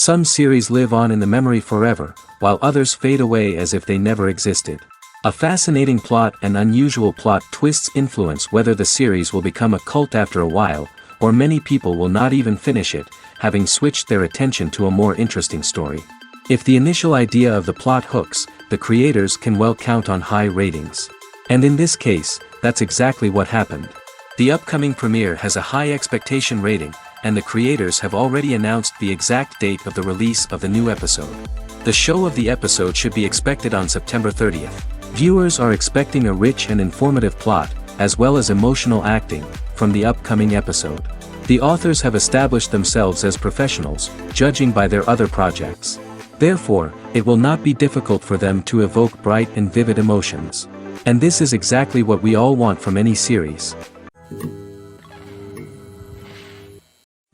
Some series live on in the memory forever, while others fade away as if they never existed. A fascinating plot and unusual plot twists influence whether the series will become a cult after a while, or many people will not even finish it, having switched their attention to a more interesting story. If the initial idea of the plot hooks, the creators can well count on high ratings. And in this case, that's exactly what happened. The upcoming premiere has a high expectation rating, and the creators have already announced the exact date of the release of the new episode. The show of the episode should be expected on September 30th. Viewers are expecting a rich and informative plot, as well as emotional acting, from the upcoming episode. The authors have established themselves as professionals, judging by their other projects. Therefore, it will not be difficult for them to evoke bright and vivid emotions. And this is exactly what we all want from any series.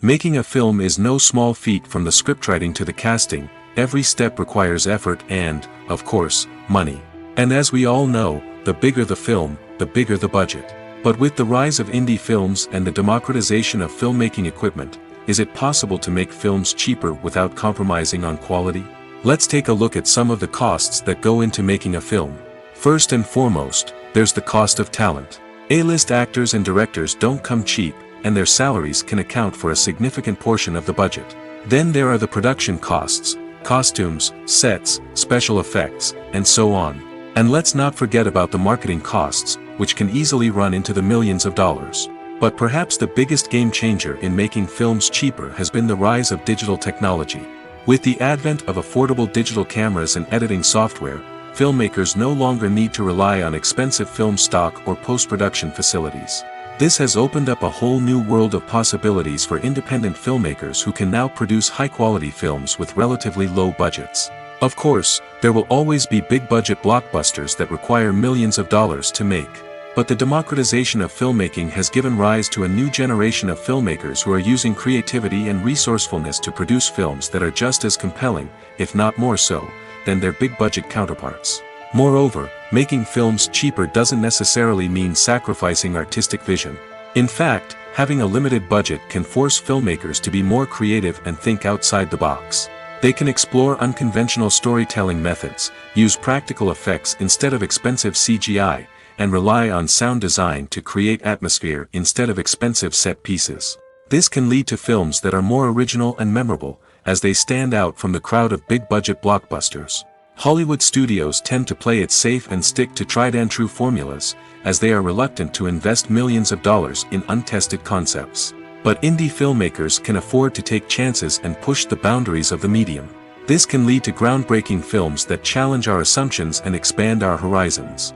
Making a film is no small feat. From the scriptwriting to the casting, every step requires effort and, of course, money. And as we all know, the bigger the film, the bigger the budget. But with the rise of indie films and the democratization of filmmaking equipment, is it possible to make films cheaper without compromising on quality? Let's take a look at some of the costs that go into making a film. First and foremost, there's the cost of talent. A-list actors and directors don't come cheap, and their salaries can account for a significant portion of the budget. Then there are the production costs, costumes, sets, special effects, and so on. And let's not forget about the marketing costs, which can easily run into the millions of dollars. But perhaps the biggest game changer in making films cheaper has been the rise of digital technology. With the advent of affordable digital cameras and editing software, filmmakers no longer need to rely on expensive film stock or post-production facilities. This has opened up a whole new world of possibilities for independent filmmakers who can now produce high-quality films with relatively low budgets. Of course, there will always be big-budget blockbusters that require millions of dollars to make. But the democratization of filmmaking has given rise to a new generation of filmmakers who are using creativity and resourcefulness to produce films that are just as compelling, if not more so, than their big-budget counterparts. Moreover, making films cheaper doesn't necessarily mean sacrificing artistic vision. In fact, having a limited budget can force filmmakers to be more creative and think outside the box. They can explore unconventional storytelling methods, use practical effects instead of expensive CGI, and rely on sound design to create atmosphere instead of expensive set pieces. This can lead to films that are more original and memorable, as they stand out from the crowd of big-budget blockbusters. Hollywood studios tend to play it safe and stick to tried-and-true formulas, as they are reluctant to invest millions of dollars in untested concepts. But indie filmmakers can afford to take chances and push the boundaries of the medium. This can lead to groundbreaking films that challenge our assumptions and expand our horizons.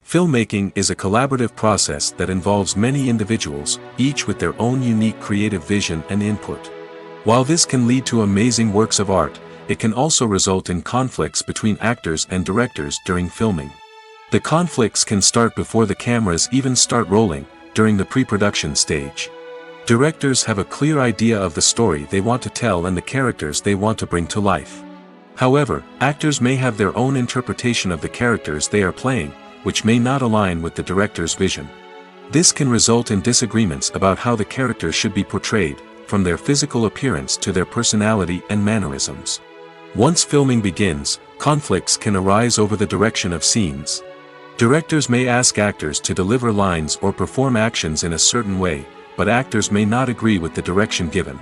Filmmaking is a collaborative process that involves many individuals, each with their own unique creative vision and input. While this can lead to amazing works of art, it can also result in conflicts between actors and directors during filming. The conflicts can start before the cameras even start rolling, during the pre-production stage. Directors have a clear idea of the story they want to tell and the characters they want to bring to life. However, actors may have their own interpretation of the characters they are playing, which may not align with the director's vision. This can result in disagreements about how the characters should be portrayed, from their physical appearance to their personality and mannerisms. Once filming begins, conflicts can arise over the direction of scenes. Directors may ask actors to deliver lines or perform actions in a certain way, but actors may not agree with the direction given.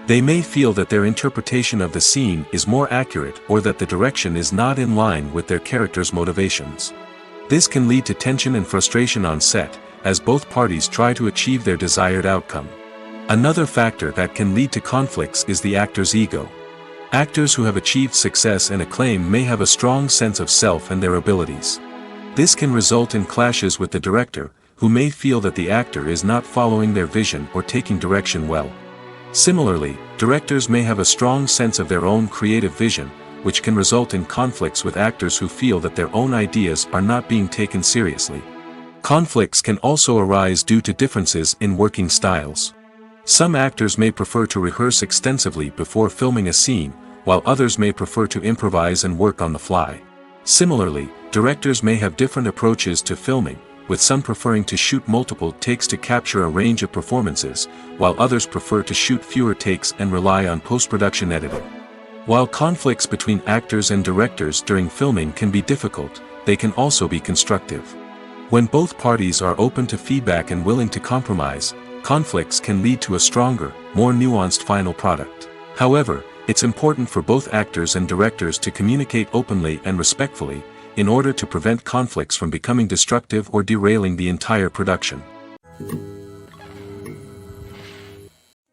They may feel that their interpretation of the scene is more accurate or that the direction is not in line with their character's motivations. This can lead to tension and frustration on set, as both parties try to achieve their desired outcome. Another factor that can lead to conflicts is the actor's ego. Actors who have achieved success and acclaim may have a strong sense of self and their abilities. This can result in clashes with the director, who may feel that the actor is not following their vision or taking direction well. Similarly, directors may have a strong sense of their own creative vision, which can result in conflicts with actors who feel that their own ideas are not being taken seriously. Conflicts can also arise due to differences in working styles. Some actors may prefer to rehearse extensively before filming a scene, while others may prefer to improvise and work on the fly. Similarly, directors may have different approaches to filming, with some preferring to shoot multiple takes to capture a range of performances, while others prefer to shoot fewer takes and rely on post-production editing. While conflicts between actors and directors during filming can be difficult, they can also be constructive. When both parties are open to feedback and willing to compromise, conflicts can lead to a stronger, more nuanced final product. However, it's important for both actors and directors to communicate openly and respectfully, in order to prevent conflicts from becoming destructive or derailing the entire production.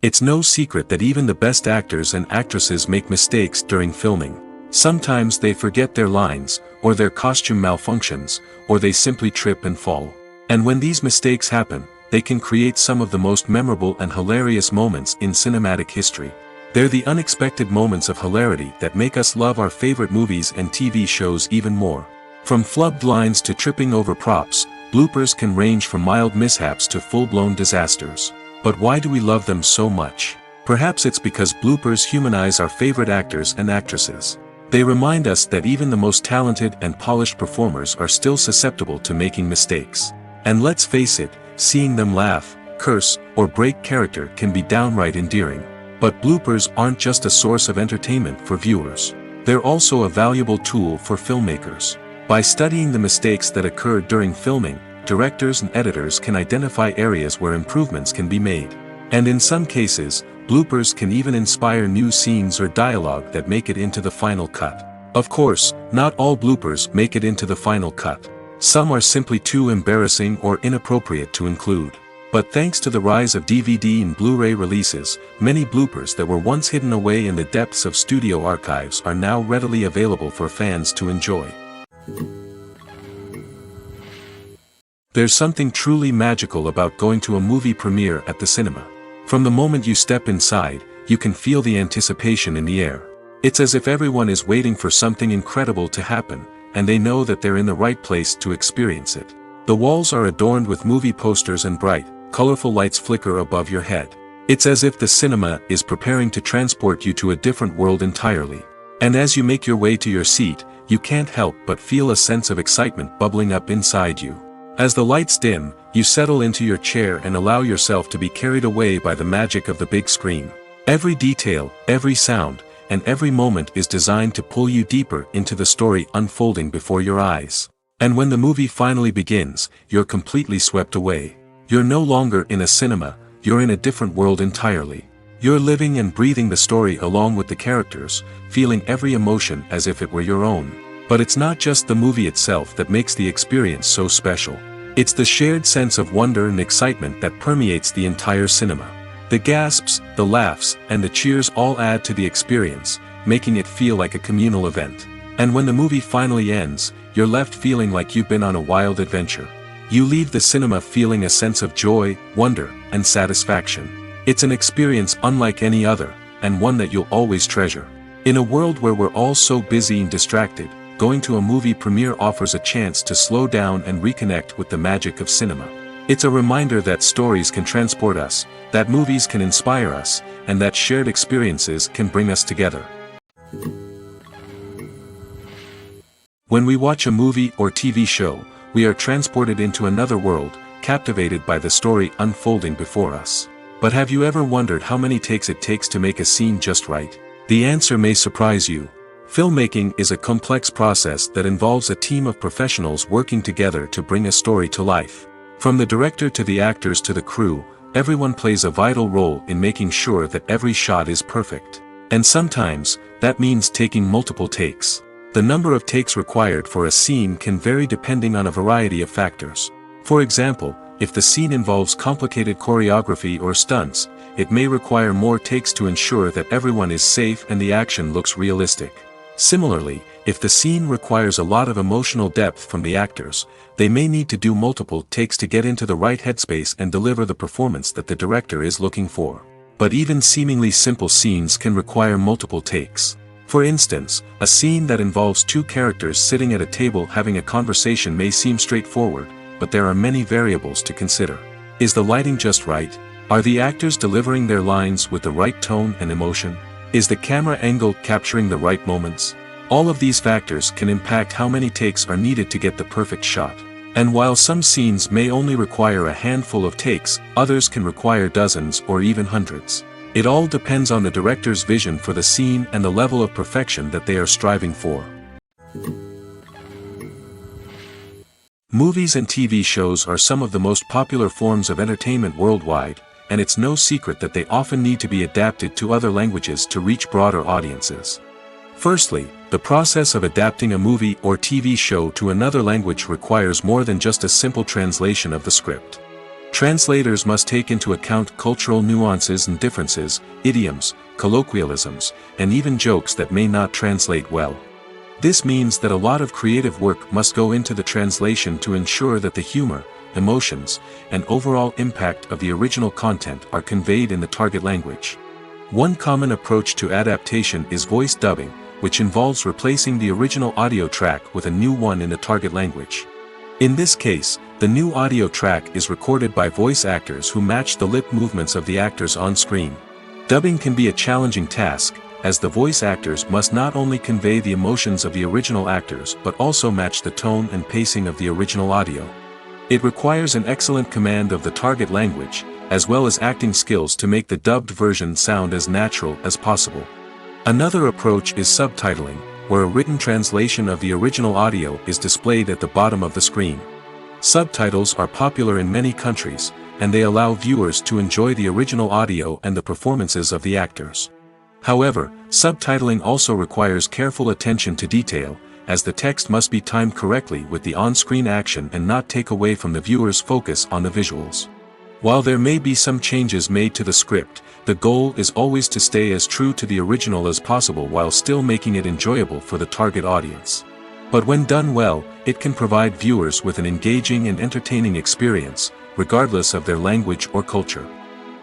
It's no secret that even the best actors and actresses make mistakes during filming. Sometimes they forget their lines, or their costume malfunctions, or they simply trip and fall. And when these mistakes happen, they can create some of the most memorable and hilarious moments in cinematic history. They're the unexpected moments of hilarity that make us love our favorite movies and TV shows even more. From flubbed lines to tripping over props, bloopers can range from mild mishaps to full-blown disasters. But why do we love them so much? Perhaps it's because bloopers humanize our favorite actors and actresses. They remind us that even the most talented and polished performers are still susceptible to making mistakes. And let's face it, seeing them laugh, curse, or break character can be downright endearing. But bloopers aren't just a source of entertainment for viewers. They're also a valuable tool for filmmakers. By studying the mistakes that occurred during filming, directors and editors can identify areas where improvements can be made. And in some cases, bloopers can even inspire new scenes or dialogue that make it into the final cut. Of course, not all bloopers make it into the final cut. Some are simply too embarrassing or inappropriate to include. But thanks to the rise of DVD and Blu-ray releases, many bloopers that were once hidden away in the depths of studio archives are now readily available for fans to enjoy. There's something truly magical about going to a movie premiere at the cinema. From the moment you step inside, you can feel the anticipation in the air. It's as if everyone is waiting for something incredible to happen, and they know that they're in the right place to experience it. The walls are adorned with movie posters and bright, colorful lights flicker above your head. It's as if the cinema is preparing to transport you to a different world entirely. And as you make your way to your seat, you can't help but feel a sense of excitement bubbling up inside you. As the lights dim, you settle into your chair and allow yourself to be carried away by the magic of the big screen. Every detail, every sound, and every moment is designed to pull you deeper into the story unfolding before your eyes. And when the movie finally begins, you're completely swept away. You're no longer in a cinema, you're in a different world entirely. You're living and breathing the story along with the characters, feeling every emotion as if it were your own. But it's not just the movie itself that makes the experience so special. It's the shared sense of wonder and excitement that permeates the entire cinema. The gasps, the laughs, and the cheers all add to the experience, making it feel like a communal event. And when the movie finally ends, you're left feeling like you've been on a wild adventure. You leave the cinema feeling a sense of joy, wonder, and satisfaction. It's an experience unlike any other, and one that you'll always treasure. In a world where we're all so busy and distracted, going to a movie premiere offers a chance to slow down and reconnect with the magic of cinema. It's a reminder that stories can transport us, that movies can inspire us, and that shared experiences can bring us together. When we watch a movie or TV show, we are transported into another world, captivated by the story unfolding before us. But have you ever wondered how many takes it takes to make a scene just right? The answer may surprise you. Filmmaking is a complex process that involves a team of professionals working together to bring a story to life. From the director to the actors to the crew, Everyone plays a vital role in making sure that every shot is perfect. And sometimes, that means taking multiple takes. The number of takes required for a scene can vary depending on a variety of factors. For example, if the scene involves complicated choreography or stunts, it may require more takes to ensure that everyone is safe and the action looks realistic. Similarly, if the scene requires a lot of emotional depth from the actors, they may need to do multiple takes to get into the right headspace and deliver the performance that the director is looking for. But even seemingly simple scenes can require multiple takes. For instance, a scene that involves two characters sitting at a table having a conversation may seem straightforward, but there are many variables to consider. Is the lighting just right? Are the actors delivering their lines with the right tone and emotion? Is the camera angle capturing the right moments? All of these factors can impact how many takes are needed to get the perfect shot. And while some scenes may only require a handful of takes, others can require dozens or even hundreds. It all depends on the director's vision for the scene and the level of perfection that they are striving for. Movies and TV shows are some of the most popular forms of entertainment worldwide, and it's no secret that they often need to be adapted to other languages to reach broader audiences. Firstly, the process of adapting a movie or TV show to another language requires more than just a simple translation of the script. Translators must take into account cultural nuances and differences, idioms, colloquialisms, and even jokes that may not translate well. This means that a lot of creative work must go into the translation to ensure that the humor, emotions, and overall impact of the original content are conveyed in the target language. One common approach to adaptation is voice dubbing, which involves replacing the original audio track with a new one in the target language. In this case, the new audio track is recorded by voice actors who match the lip movements of the actors on screen. Dubbing can be a challenging task, as the voice actors must not only convey the emotions of the original actors but also match the tone and pacing of the original audio. It requires an excellent command of the target language, as well as acting skills to make the dubbed version sound as natural as possible. Another approach is subtitling, where a written translation of the original audio is displayed at the bottom of the screen. Subtitles are popular in many countries, and they allow viewers to enjoy the original audio and the performances of the actors. However, subtitling also requires careful attention to detail, as the text must be timed correctly with the on-screen action and not take away from the viewer's focus on the visuals. While there may be some changes made to the script, the goal is always to stay as true to the original as possible while still making it enjoyable for the target audience. But when done well, it can provide viewers with an engaging and entertaining experience, regardless of their language or culture.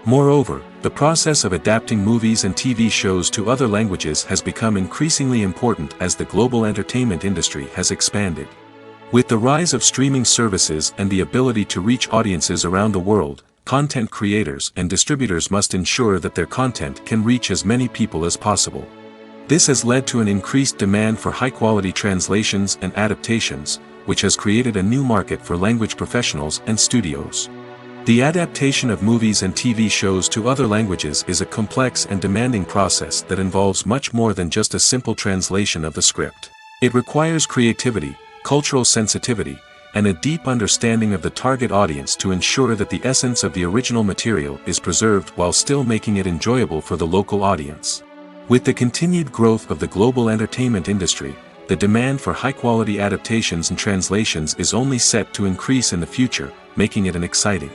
Moreover, the process of adapting movies and TV shows to other languages has become increasingly important as the global entertainment industry has expanded. With the rise of streaming services and the ability to reach audiences around the world, content creators and distributors must ensure that their content can reach as many people as possible. This has led to an increased demand for high-quality translations and adaptations, which has created a new market for language professionals and studios. The adaptation of movies and TV shows to other languages is a complex and demanding process that involves much more than just a simple translation of the script. It requires creativity, cultural sensitivity, and a deep understanding of the target audience to ensure that the essence of the original material is preserved while still making it enjoyable for the local audience. With the continued growth of the global entertainment industry, the demand for high-quality adaptations and translations is only set to increase in the future, making it an exciting.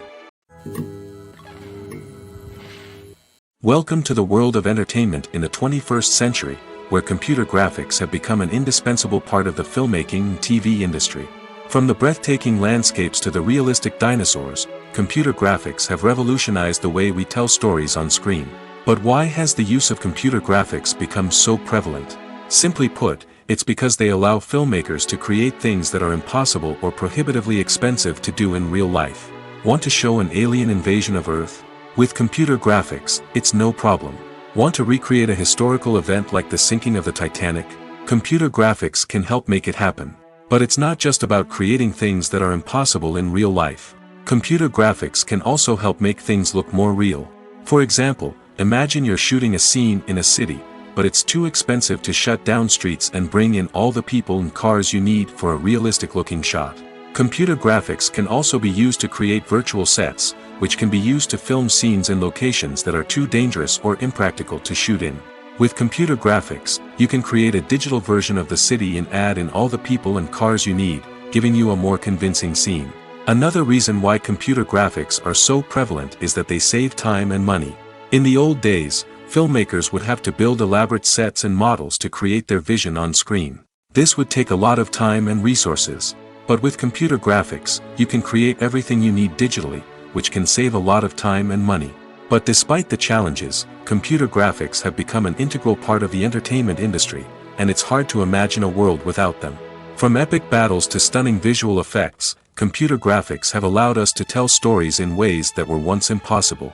Welcome to the world of entertainment in the 21st century, where computer graphics have become an indispensable part of the filmmaking and TV industry. From the breathtaking landscapes to the realistic dinosaurs, computer graphics have revolutionized the way we tell stories on screen. But why has the use of computer graphics become so prevalent? Simply put, it's because they allow filmmakers to create things that are impossible or prohibitively expensive to do in real life. Want to show an alien invasion of Earth? With computer graphics, it's no problem. Want to recreate a historical event like the sinking of the Titanic? Computer graphics can help make it happen. But it's not just about creating things that are impossible in real life. Computer graphics can also help make things look more real. For example, imagine you're shooting a scene in a city, but it's too expensive to shut down streets and bring in all the people and cars you need for a realistic-looking shot. Computer graphics can also be used to create virtual sets, which can be used to film scenes in locations that are too dangerous or impractical to shoot in. With computer graphics, you can create a digital version of the city and add in all the people and cars you need, giving you a more convincing scene. Another reason why computer graphics are so prevalent is that they save time and money. In the old days, filmmakers would have to build elaborate sets and models to create their vision on screen. This would take a lot of time and resources. But with computer graphics, you can create everything you need digitally, which can save a lot of time and money. But despite the challenges, computer graphics have become an integral part of the entertainment industry, and it's hard to imagine a world without them. From epic battles to stunning visual effects, computer graphics have allowed us to tell stories in ways that were once impossible.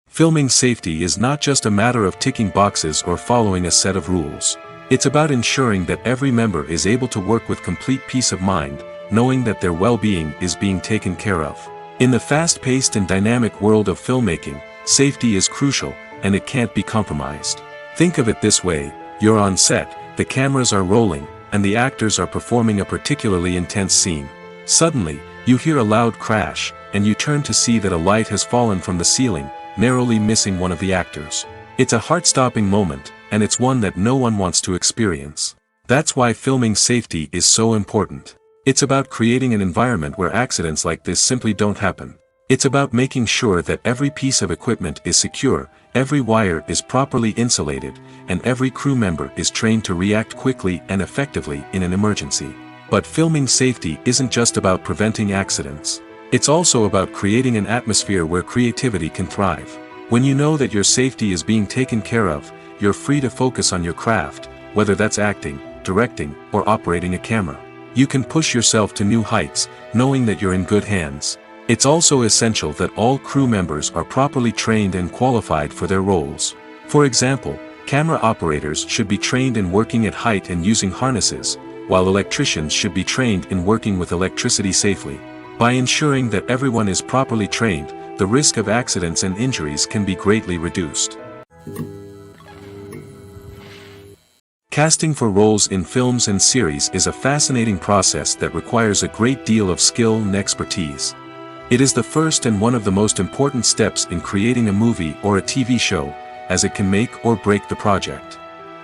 Filming safety is not just a matter of ticking boxes or following a set of rules. It's about ensuring that every member is able to work with complete peace of mind, knowing that their well-being is being taken care of. In the fast-paced and dynamic world of filmmaking, safety is crucial, and it can't be compromised. Think of it this way: you're on set, the cameras are rolling, and the actors are performing a particularly intense scene. Suddenly, you hear a loud crash, and you turn to see that a light has fallen from the ceiling, narrowly missing one of the actors. It's a heart-stopping moment, and it's one that no one wants to experience. That's why filming safety is so important. It's about creating an environment where accidents like this simply don't happen. It's about making sure that every piece of equipment is secure, every wire is properly insulated, and every crew member is trained to react quickly and effectively in an emergency. But filming safety isn't just about preventing accidents. It's also about creating an atmosphere where creativity can thrive. When you know that your safety is being taken care of, you're free to focus on your craft, whether that's acting, directing, or operating a camera. You can push yourself to new heights, knowing that you're in good hands. It's also essential that all crew members are properly trained and qualified for their roles. For example, camera operators should be trained in working at height and using harnesses, while electricians should be trained in working with electricity safely. By ensuring that everyone is properly trained, the risk of accidents and injuries can be greatly reduced. Casting for roles in films and series is a fascinating process that requires a great deal of skill and expertise. It is the first and one of the most important steps in creating a movie or a TV show, as it can make or break the project.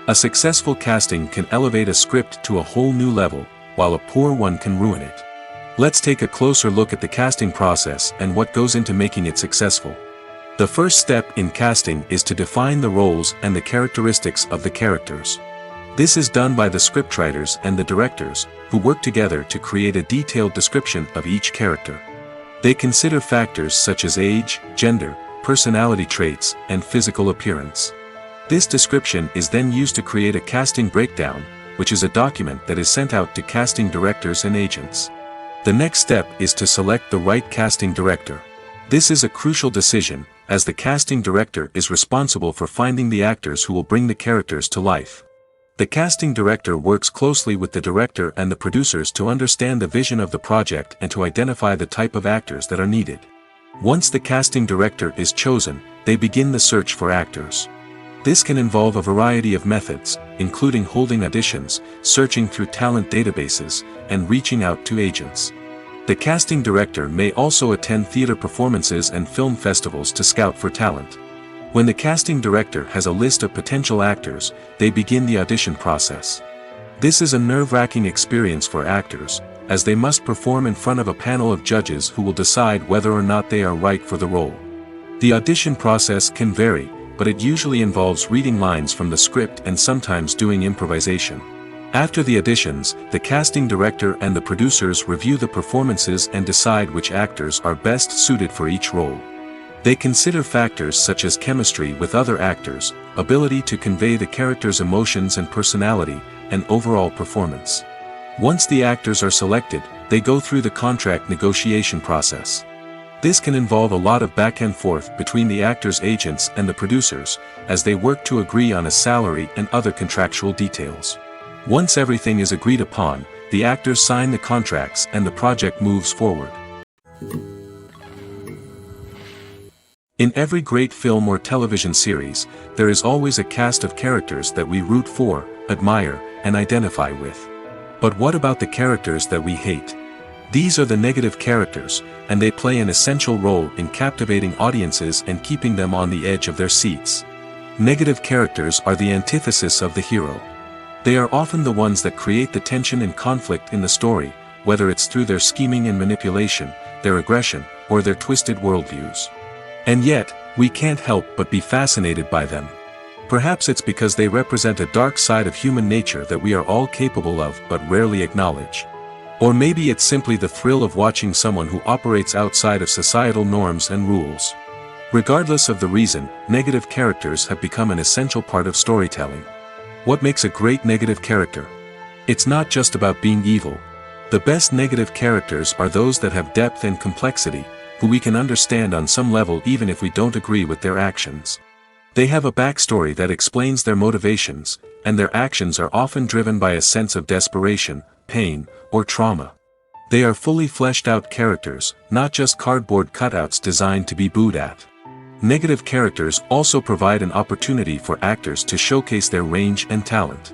A successful casting can elevate a script to a whole new level, while a poor one can ruin it. Let's take a closer look at the casting process and what goes into making it successful. The first step in casting is to define the roles and the characteristics of the characters. This is done by the scriptwriters and the directors, who work together to create a detailed description of each character. They consider factors such as age, gender, personality traits, and physical appearance. This description is then used to create a casting breakdown, which is a document that is sent out to casting directors and agents. The next step is to select the right casting director. This is a crucial decision, as the casting director is responsible for finding the actors who will bring the characters to life. The casting director works closely with the director and the producers to understand the vision of the project and to identify the type of actors that are needed. Once the casting director is chosen, they begin the search for actors. This can involve a variety of methods, including holding auditions, searching through talent databases, and reaching out to agents. The casting director may also attend theater performances and film festivals to scout for talent. When the casting director has a list of potential actors, they begin the audition process. This is a nerve-wracking experience for actors, as they must perform in front of a panel of judges who will decide whether or not they are right for the role. The audition process can vary, but it usually involves reading lines from the script and sometimes doing improvisation. After the auditions, the casting director and the producers review the performances and decide which actors are best suited for each role. They consider factors such as chemistry with other actors, ability to convey the character's emotions and personality, and overall performance. Once the actors are selected, they go through the contract negotiation process. This can involve a lot of back and forth between the actors' agents and the producers, as they work to agree on a salary and other contractual details. Once everything is agreed upon, the actors sign the contracts and the project moves forward. In every great film or television series, there is always a cast of characters that we root for, admire, and identify with. But what about the characters that we hate? These are the negative characters, and they play an essential role in captivating audiences and keeping them on the edge of their seats. Negative characters are the antithesis of the hero. They are often the ones that create the tension and conflict in the story, whether it's through their scheming and manipulation, their aggression, or their twisted worldviews. And yet, we can't help but be fascinated by them. Perhaps it's because they represent a dark side of human nature that we are all capable of but rarely acknowledge. Or maybe it's simply the thrill of watching someone who operates outside of societal norms and rules. Regardless of the reason, negative characters have become an essential part of storytelling. What makes a great negative character? It's not just about being evil. The best negative characters are those that have depth and complexity, who we can understand on some level even if we don't agree with their actions. They have a backstory that explains their motivations, and their actions are often driven by a sense of desperation, pain, or trauma. They are fully fleshed out characters, not just cardboard cutouts designed to be booed at. Negative characters also provide an opportunity for actors to showcase their range and talent.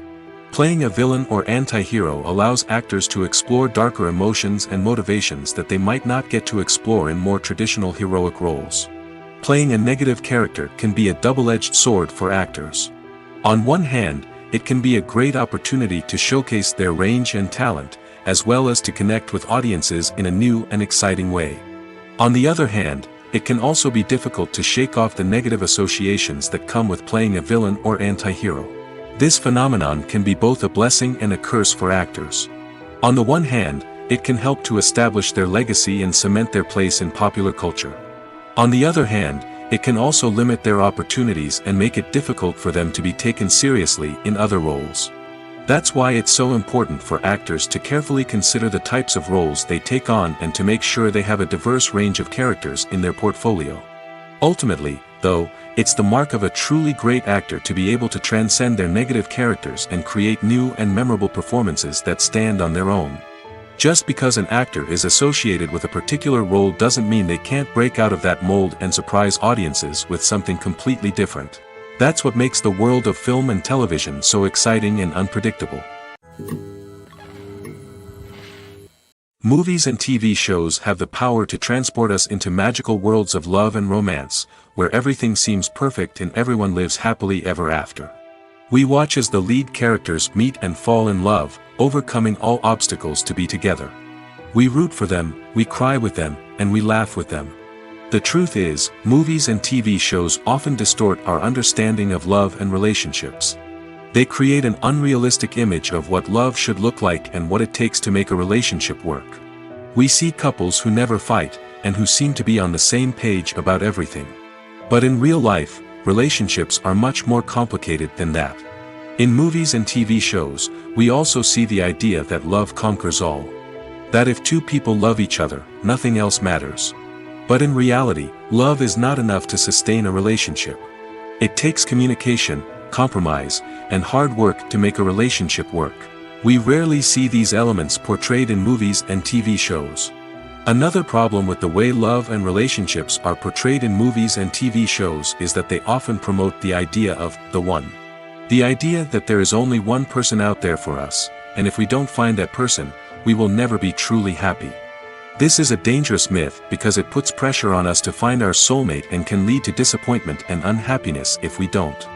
Playing a villain or anti-hero allows actors to explore darker emotions and motivations that they might not get to explore in more traditional heroic roles. Playing a negative character can be a double-edged sword for actors. On one hand, it can be a great opportunity to showcase their range and talent, as well as to connect with audiences in a new and exciting way. On the other hand, it can also be difficult to shake off the negative associations that come with playing a villain or anti-hero. This phenomenon can be both a blessing and a curse for actors. On the one hand, it can help to establish their legacy and cement their place in popular culture. On the other hand, it can also limit their opportunities and make it difficult for them to be taken seriously in other roles. That's why it's so important for actors to carefully consider the types of roles they take on and to make sure they have a diverse range of characters in their portfolio. Ultimately, though, it's the mark of a truly great actor to be able to transcend their negative characters and create new and memorable performances that stand on their own. Just because an actor is associated with a particular role doesn't mean they can't break out of that mold and surprise audiences with something completely different. That's what makes the world of film and television so exciting and unpredictable. Movies and TV shows have the power to transport us into magical worlds of love and romance, where everything seems perfect and everyone lives happily ever after. We watch as the lead characters meet and fall in love, overcoming all obstacles to be together. We root for them, we cry with them, and we laugh with them. The truth is, movies and TV shows often distort our understanding of love and relationships. They create an unrealistic image of what love should look like and what it takes to make a relationship work. We see couples who never fight, and who seem to be on the same page about everything. But in real life, relationships are much more complicated than that. In movies and TV shows, we also see the idea that love conquers all. That if two people love each other, nothing else matters. But in reality, love is not enough to sustain a relationship. It takes communication, compromise, and hard work to make a relationship work. We rarely see these elements portrayed in movies and TV shows. Another problem with the way love and relationships are portrayed in movies and TV shows is that they often promote the idea of the one. The idea that there is only one person out there for us, and if we don't find that person, we will never be truly happy. This is a dangerous myth because it puts pressure on us to find our soulmate and can lead to disappointment and unhappiness if we don't.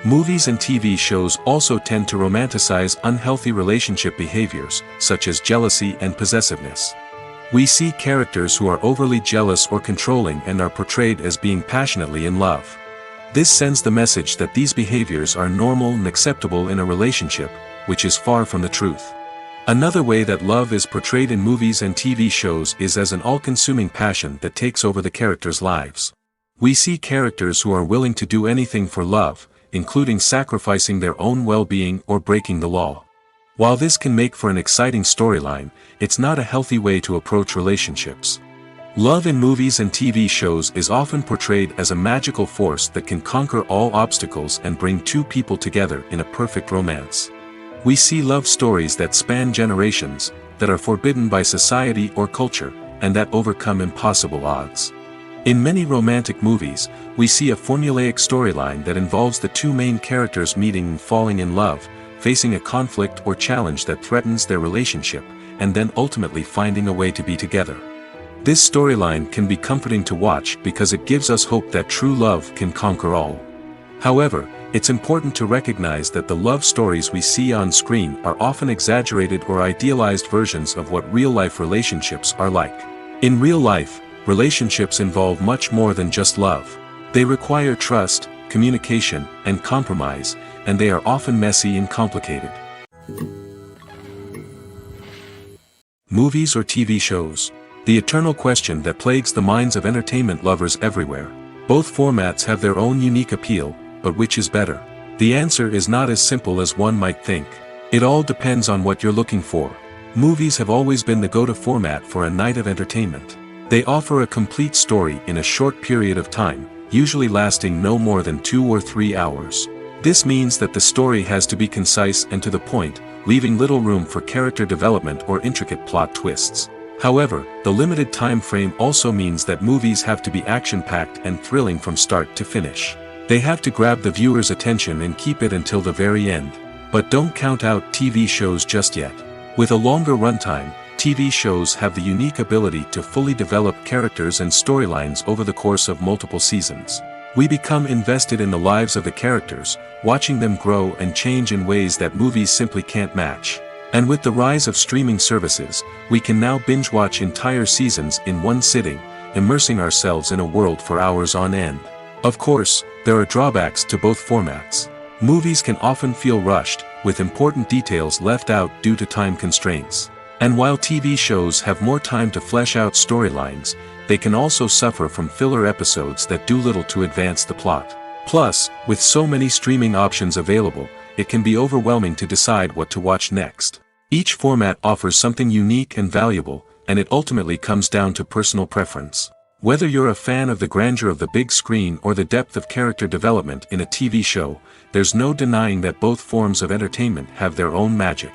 Movies and TV shows also tend to romanticize unhealthy relationship behaviors, such as jealousy and possessiveness. We see characters who are overly jealous or controlling and are portrayed as being passionately in love. This sends the message that these behaviors are normal and acceptable in a relationship, which is far from the truth. Another way that love is portrayed in movies and TV shows is as an all-consuming passion that takes over the characters' lives. We see characters who are willing to do anything for love, including sacrificing their own well-being or breaking the law. While this can make for an exciting storyline, it's not a healthy way to approach relationships. Love in movies and TV shows is often portrayed as a magical force that can conquer all obstacles and bring two people together in a perfect romance. We see love stories that span generations, that are forbidden by society or culture, and that overcome impossible odds. In many romantic movies, we see a formulaic storyline that involves the two main characters meeting and falling in love, facing a conflict or challenge that threatens their relationship, and then ultimately finding a way to be together. This storyline can be comforting to watch because it gives us hope that true love can conquer all. However, it's important to recognize that the love stories we see on screen are often exaggerated or idealized versions of what real-life relationships are like. In real life, relationships involve much more than just love. They require trust, communication, and compromise, and they are often messy and complicated. Movies or TV shows? The eternal question that plagues the minds of entertainment lovers everywhere. Both formats have their own unique appeal, but which is better? The answer is not as simple as one might think. It all depends on what you're looking for. Movies have always been the go-to format for a night of entertainment. They offer a complete story in a short period of time, usually lasting no more than 2 or 3 hours. This means that the story has to be concise and to the point, leaving little room for character development or intricate plot twists. However, the limited time frame also means that movies have to be action-packed and thrilling from start to finish. They have to grab the viewer's attention and keep it until the very end. But don't count out TV shows just yet. With a longer runtime, TV shows have the unique ability to fully develop characters and storylines over the course of multiple seasons. We become invested in the lives of the characters, watching them grow and change in ways that movies simply can't match. And with the rise of streaming services, we can now binge-watch entire seasons in one sitting, immersing ourselves in a world for hours on end. Of course, there are drawbacks to both formats. Movies can often feel rushed, with important details left out due to time constraints. And while TV shows have more time to flesh out storylines, they can also suffer from filler episodes that do little to advance the plot. Plus, with so many streaming options available, it can be overwhelming to decide what to watch next. Each format offers something unique and valuable, and it ultimately comes down to personal preference. Whether you're a fan of the grandeur of the big screen or the depth of character development in a TV show, there's no denying that both forms of entertainment have their own magic.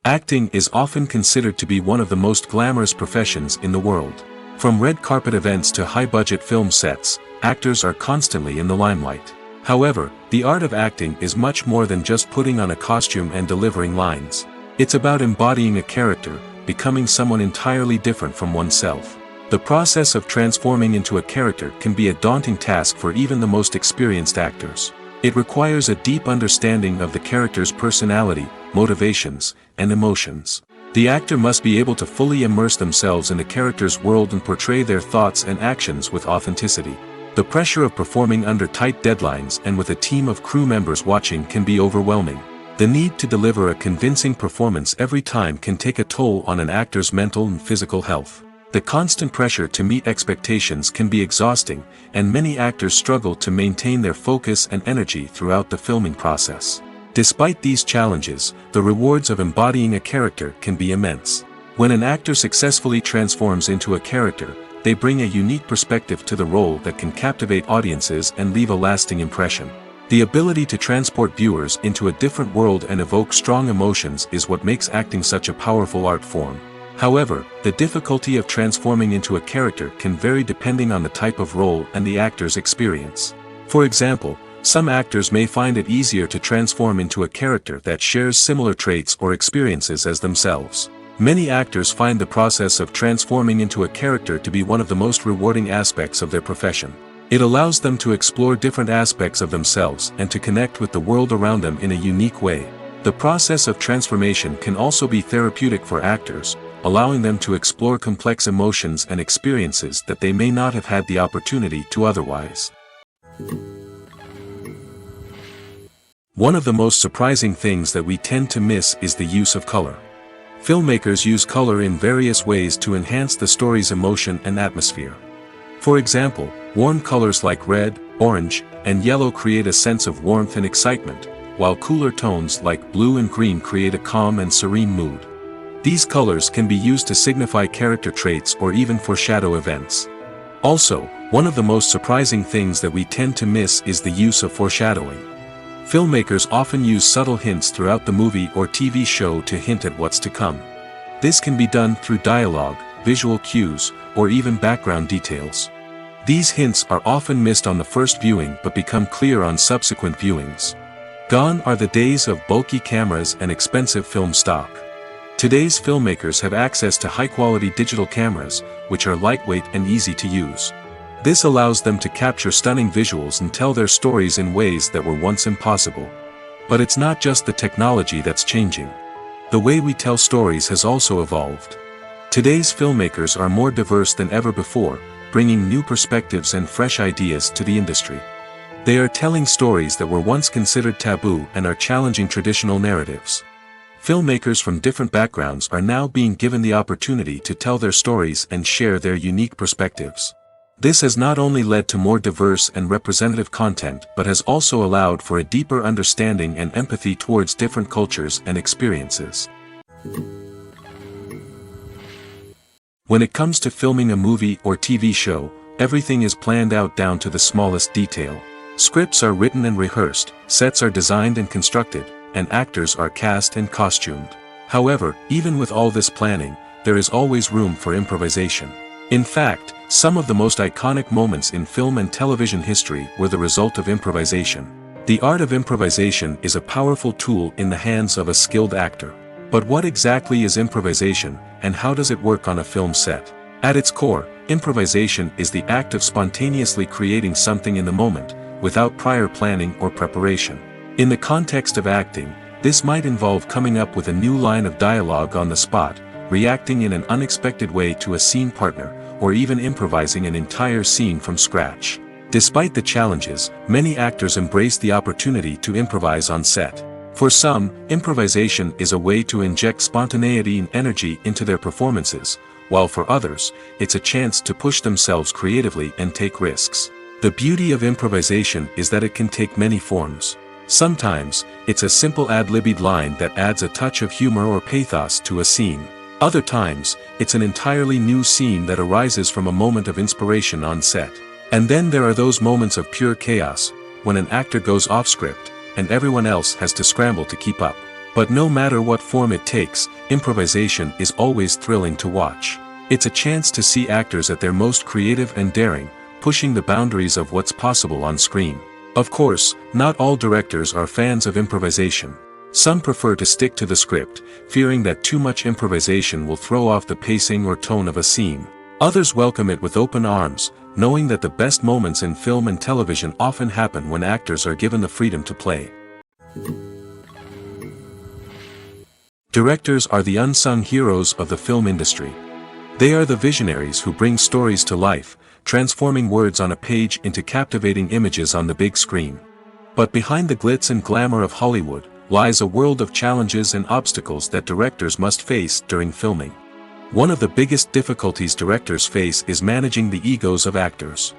Acting is often considered to be one of the most glamorous professions in the world. From red carpet events to high-budget film sets, actors are constantly in the limelight. However, the art of acting is much more than just putting on a costume and delivering lines. It's about embodying a character, becoming someone entirely different from oneself. The process of transforming into a character can be a daunting task for even the most experienced actors. It requires a deep understanding of the character's personality, motivations, and emotions. The actor must be able to fully immerse themselves in the character's world and portray their thoughts and actions with authenticity. The pressure of performing under tight deadlines and with a team of crew members watching can be overwhelming. The need to deliver a convincing performance every time can take a toll on an actor's mental and physical health. The constant pressure to meet expectations can be exhausting, and many actors struggle to maintain their focus and energy throughout the filming process. Despite these challenges, the rewards of embodying a character can be immense. When an actor successfully transforms into a character, they bring a unique perspective to the role that can captivate audiences and leave a lasting impression. The ability to transport viewers into a different world and evoke strong emotions is what makes acting such a powerful art form. However, the difficulty of transforming into a character can vary depending on the type of role and the actor's experience. For example, some actors may find it easier to transform into a character that shares similar traits or experiences as themselves. Many actors find the process of transforming into a character to be one of the most rewarding aspects of their profession. It allows them to explore different aspects of themselves and to connect with the world around them in a unique way. The process of transformation can also be therapeutic for actors, allowing them to explore complex emotions and experiences that they may not have had the opportunity to otherwise. One of the most surprising things that we tend to miss is the use of color. Filmmakers use color in various ways to enhance the story's emotion and atmosphere. For example, warm colors like red, orange, and yellow create a sense of warmth and excitement, while cooler tones like blue and green create a calm and serene mood. These colors can be used to signify character traits or even foreshadow events. Also, one of the most surprising things that we tend to miss is the use of foreshadowing. Filmmakers often use subtle hints throughout the movie or TV show to hint at what's to come. This can be done through dialogue, visual cues, or even background details. These hints are often missed on the first viewing but become clear on subsequent viewings. Gone are the days of bulky cameras and expensive film stock. Today's filmmakers have access to high-quality digital cameras, which are lightweight and easy to use. This allows them to capture stunning visuals and tell their stories in ways that were once impossible. But it's not just the technology that's changing. The way we tell stories has also evolved. Today's filmmakers are more diverse than ever before, bringing new perspectives and fresh ideas to the industry. They are telling stories that were once considered taboo and are challenging traditional narratives. Filmmakers from different backgrounds are now being given the opportunity to tell their stories and share their unique perspectives. This has not only led to more diverse and representative content but has also allowed for a deeper understanding and empathy towards different cultures and experiences. When it comes to filming a movie or TV show, everything is planned out down to the smallest detail. Scripts are written and rehearsed, sets are designed and constructed, and actors are cast and costumed. However, even with all this planning, there is always room for improvisation. In fact, some of the most iconic moments in film and television history were the result of improvisation. The art of improvisation is a powerful tool in the hands of a skilled actor. But what exactly is improvisation, and how does it work on a film set? At its core, improvisation is the act of spontaneously creating something in the moment, without prior planning or preparation. In the context of acting, this might involve coming up with a new line of dialogue on the spot, reacting in an unexpected way to a scene partner, or even improvising an entire scene from scratch. Despite the challenges, many actors embrace the opportunity to improvise on set. For some, improvisation is a way to inject spontaneity and energy into their performances, while for others, it's a chance to push themselves creatively and take risks. The beauty of improvisation is that it can take many forms. Sometimes, it's a simple ad-libbed line that adds a touch of humor or pathos to a scene. Other times, it's an entirely new scene that arises from a moment of inspiration on set. And then there are those moments of pure chaos, when an actor goes off script, and everyone else has to scramble to keep up. But no matter what form it takes, improvisation is always thrilling to watch. It's a chance to see actors at their most creative and daring, pushing the boundaries of what's possible on screen. Of course, not all directors are fans of improvisation. Some prefer to stick to the script, fearing that too much improvisation will throw off the pacing or tone of a scene. Others welcome it with open arms, knowing that the best moments in film and television often happen when actors are given the freedom to play. Directors are the unsung heroes of the film industry. They are the visionaries who bring stories to life, transforming words on a page into captivating images on the big screen. But behind the glitz and glamour of Hollywood, lies a world of challenges and obstacles that directors must face during filming. One of the biggest difficulties directors face is managing the egos of actors.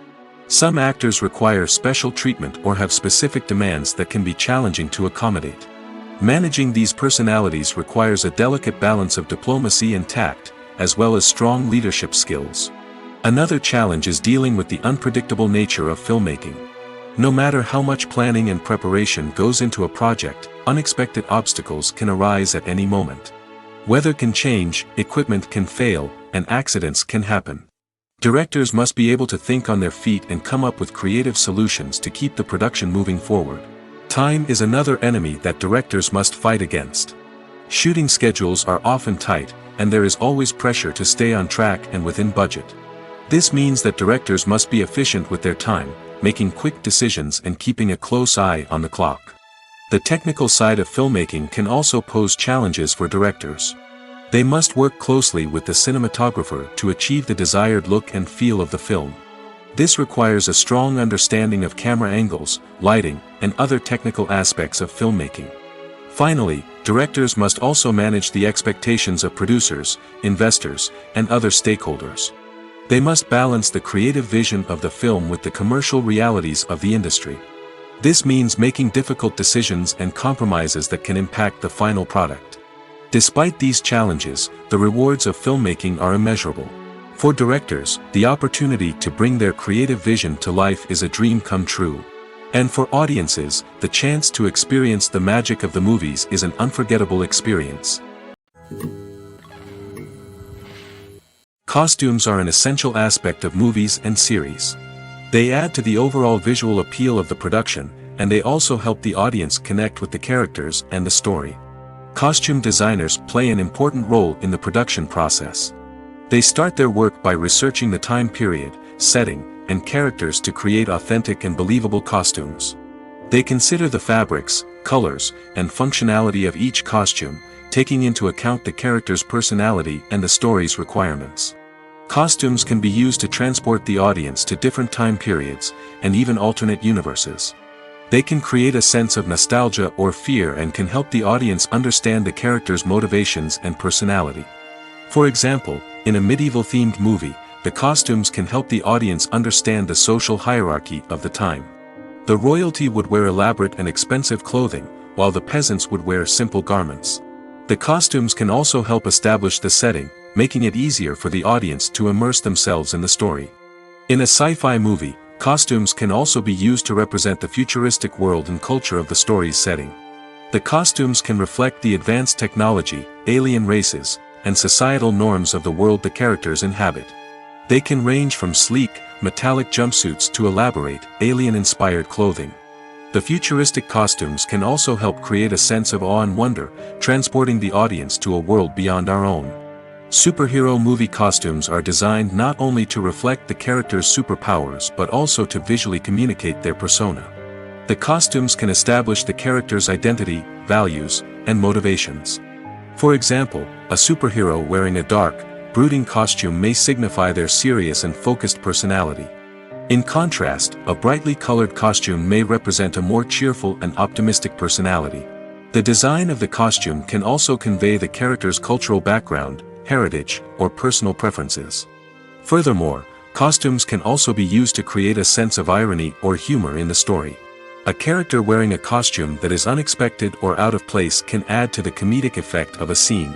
Some actors require special treatment or have specific demands that can be challenging to accommodate. Managing these personalities requires a delicate balance of diplomacy and tact, as well as strong leadership skills. Another challenge is dealing with the unpredictable nature of filmmaking. No matter how much planning and preparation goes into a project, unexpected obstacles can arise at any moment. Weather can change, equipment can fail, and accidents can happen. Directors must be able to think on their feet and come up with creative solutions to keep the production moving forward. Time is another enemy that directors must fight against. Shooting schedules are often tight, and there is always pressure to stay on track and within budget. This means that directors must be efficient with their time, making quick decisions and keeping a close eye on the clock. The technical side of filmmaking can also pose challenges for directors. They must work closely with the cinematographer to achieve the desired look and feel of the film. This requires a strong understanding of camera angles, lighting, and other technical aspects of filmmaking. Finally, directors must also manage the expectations of producers, investors, and other stakeholders. They must balance the creative vision of the film with the commercial realities of the industry. This means making difficult decisions and compromises that can impact the final product. Despite these challenges, the rewards of filmmaking are immeasurable. For directors, the opportunity to bring their creative vision to life is a dream come true. And for audiences, the chance to experience the magic of the movies is an unforgettable experience. Costumes are an essential aspect of movies and series. They add to the overall visual appeal of the production, and they also help the audience connect with the characters and the story. Costume designers play an important role in the production process. They start their work by researching the time period, setting, and characters to create authentic and believable costumes. They consider the fabrics, colors, and functionality of each costume, taking into account the character's personality and the story's requirements. Costumes can be used to transport the audience to different time periods, and even alternate universes. They can create a sense of nostalgia or fear and can help the audience understand the character's motivations and personality. For example, in a medieval-themed movie, the costumes can help the audience understand the social hierarchy of the time. The royalty would wear elaborate and expensive clothing, while the peasants would wear simple garments. The costumes can also help establish the setting, making it easier for the audience to immerse themselves in the story. In a sci-fi movie, costumes can also be used to represent the futuristic world and culture of the story's setting. The costumes can reflect the advanced technology, alien races, and societal norms of the world the characters inhabit. They can range from sleek, metallic jumpsuits to elaborate, alien-inspired clothing. The futuristic costumes can also help create a sense of awe and wonder, transporting the audience to a world beyond our own. Superhero movie costumes are designed not only to reflect the character's superpowers but also to visually communicate their persona. The costumes can establish the character's identity, values, and motivations. For example, a superhero wearing a dark, brooding costume may signify their serious and focused personality. In contrast, a brightly colored costume may represent a more cheerful and optimistic personality. The design of the costume can also convey the character's cultural background, heritage, or personal preferences. Furthermore, costumes can also be used to create a sense of irony or humor in the story. A character wearing a costume that is unexpected or out of place can add to the comedic effect of a scene.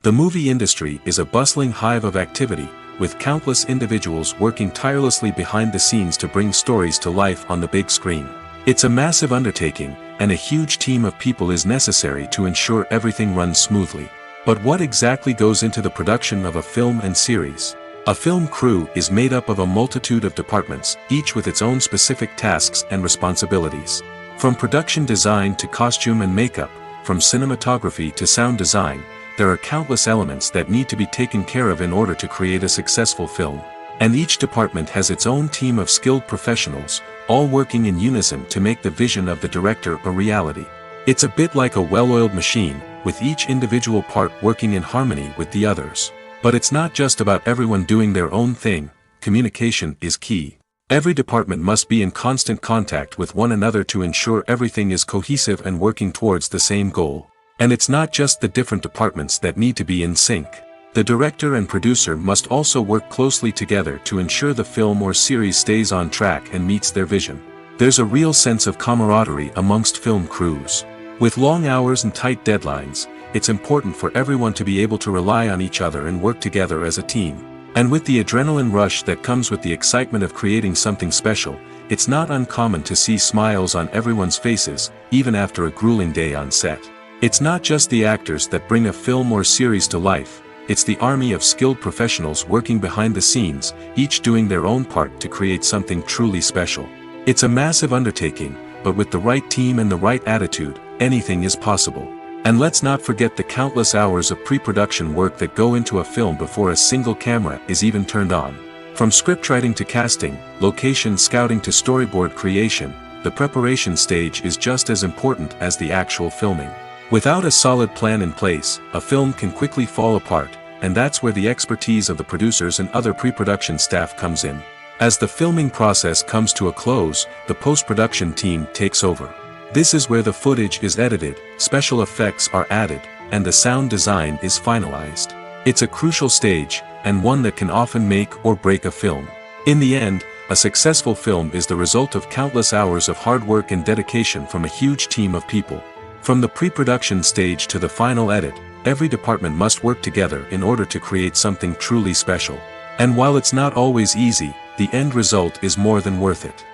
The movie industry is a bustling hive of activity, with countless individuals working tirelessly behind the scenes to bring stories to life on the big screen. It's a massive undertaking, and a huge team of people is necessary to ensure everything runs smoothly. But what exactly goes into the production of a film and series? A film crew is made up of a multitude of departments, each with its own specific tasks and responsibilities. From production design to costume and makeup, from cinematography to sound design, there are countless elements that need to be taken care of in order to create a successful film. And each department has its own team of skilled professionals, all working in unison to make the vision of the director a reality. It's a bit like a well-oiled machine, with each individual part working in harmony with the others. But it's not just about everyone doing their own thing. Communication is key. Every department must be in constant contact with one another to ensure everything is cohesive and working towards the same goal. And it's not just the different departments that need to be in sync. The director and producer must also work closely together to ensure the film or series stays on track and meets their vision. There's a real sense of camaraderie amongst film crews. With long hours and tight deadlines, it's important for everyone to be able to rely on each other and work together as a team. And with the adrenaline rush that comes with the excitement of creating something special, it's not uncommon to see smiles on everyone's faces, even after a grueling day on set. It's not just the actors that bring a film or series to life. It's the army of skilled professionals working behind the scenes, each doing their own part to create something truly special. It's a massive undertaking, but with the right team and the right attitude, anything is possible. And let's not forget the countless hours of pre-production work that go into a film before a single camera is even turned on. From scriptwriting to casting, location scouting to storyboard creation, the preparation stage is just as important as the actual filming. Without a solid plan in place, a film can quickly fall apart, and that's where the expertise of the producers and other pre-production staff comes in. As the filming process comes to a close, the post-production team takes over. This is where the footage is edited, special effects are added, and the sound design is finalized. It's a crucial stage, and one that can often make or break a film. In the end, a successful film is the result of countless hours of hard work and dedication from a huge team of people. From the pre-production stage to the final edit, every department must work together in order to create something truly special. And while it's not always easy, the end result is more than worth it.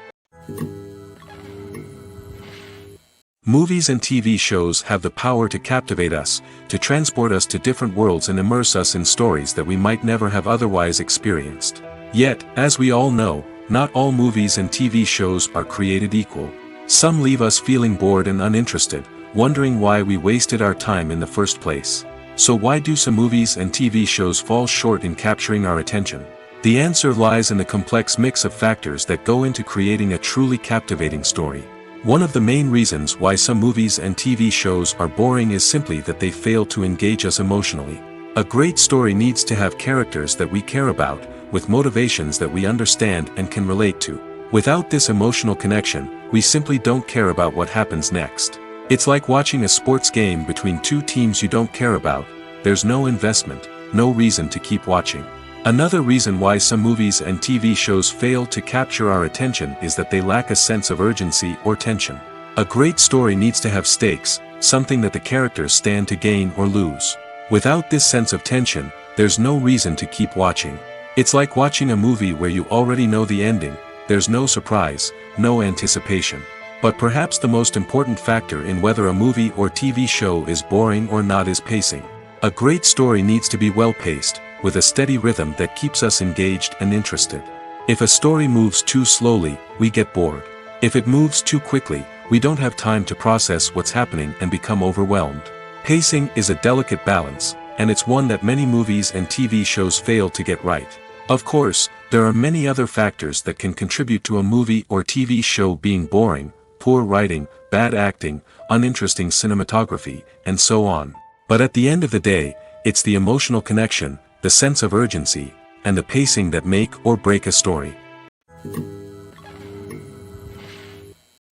Movies and TV shows have the power to captivate us, to transport us to different worlds and immerse us in stories that we might never have otherwise experienced. Yet, as we all know, not all movies and TV shows are created equal. Some leave us feeling bored and uninterested, wondering why we wasted our time in the first place. So why do some movies and TV shows fall short in capturing our attention? The answer lies in the complex mix of factors that go into creating a truly captivating story. One of the main reasons why some movies and TV shows are boring is simply that they fail to engage us emotionally. A great story needs to have characters that we care about, with motivations that we understand and can relate to. Without this emotional connection, we simply don't care about what happens next. It's like watching a sports game between two teams you don't care about. There's no investment, no reason to keep watching. Another reason why some movies and TV shows fail to capture our attention is that they lack a sense of urgency or tension. A great story needs to have stakes, something that the characters stand to gain or lose. Without this sense of tension, there's no reason to keep watching. It's like watching a movie where you already know the ending. There's no surprise, no anticipation. But perhaps the most important factor in whether a movie or TV show is boring or not is pacing. A great story needs to be well-paced, with a steady rhythm that keeps us engaged and interested. If a story moves too slowly, we get bored. If it moves too quickly, we don't have time to process what's happening and become overwhelmed. Pacing is a delicate balance, and it's one that many movies and TV shows fail to get right. Of course, there are many other factors that can contribute to a movie or TV show being boring: poor writing, bad acting, uninteresting cinematography, and so on. But at the end of the day, it's the emotional connection, the sense of urgency, and the pacing that make or break a story.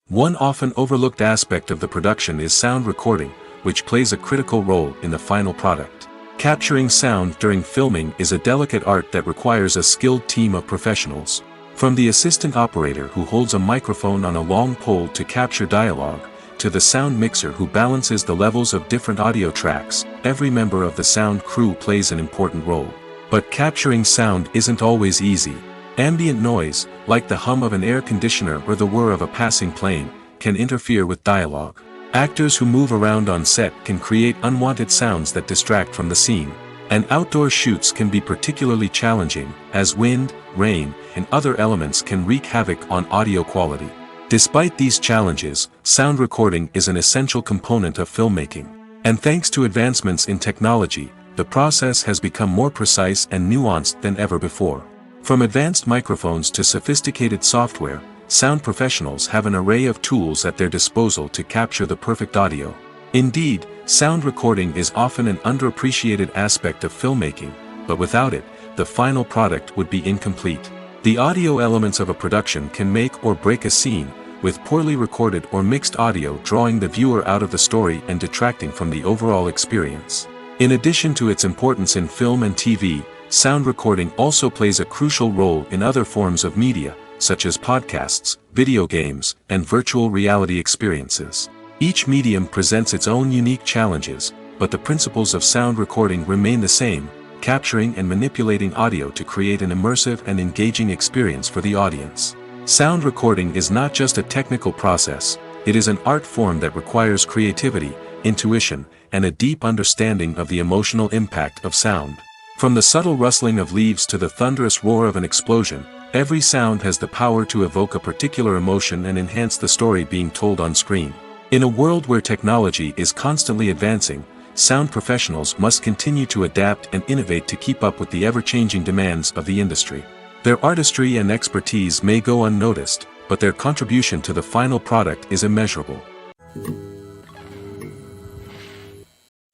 One often overlooked aspect of the production is sound recording, which plays a critical role in the final product. Capturing sound during filming is a delicate art that requires a skilled team of professionals. From the assistant operator who holds a microphone on a long pole to capture dialogue, to the sound mixer who balances the levels of different audio tracks, every member of the sound crew plays an important role. But capturing sound isn't always easy. Ambient noise, like the hum of an air conditioner or the whir of a passing plane, can interfere with dialogue. Actors who move around on set can create unwanted sounds that distract from the scene. And outdoor shoots can be particularly challenging, as wind, rain, and other elements can wreak havoc on audio quality. Despite these challenges, sound recording is an essential component of filmmaking. And thanks to advancements in technology, the process has become more precise and nuanced than ever before. From advanced microphones to sophisticated software, sound professionals have an array of tools at their disposal to capture the perfect audio. Indeed, sound recording is often an underappreciated aspect of filmmaking, but without it, the final product would be incomplete. The audio elements of a production can make or break a scene, with poorly recorded or mixed audio drawing the viewer out of the story and detracting from the overall experience. In addition to its importance in film and TV, sound recording also plays a crucial role in other forms of media, such as podcasts, video games, and virtual reality experiences. Each medium presents its own unique challenges, but the principles of sound recording remain the same: capturing and manipulating audio to create an immersive and engaging experience for the audience. Sound recording is not just a technical process, it is an art form that requires creativity, intuition, and a deep understanding of the emotional impact of sound. From the subtle rustling of leaves to the thunderous roar of an explosion, every sound has the power to evoke a particular emotion and enhance the story being told on screen. In a world where technology is constantly advancing, sound professionals must continue to adapt and innovate to keep up with the ever-changing demands of the industry. Their artistry and expertise may go unnoticed, but their contribution to the final product is immeasurable.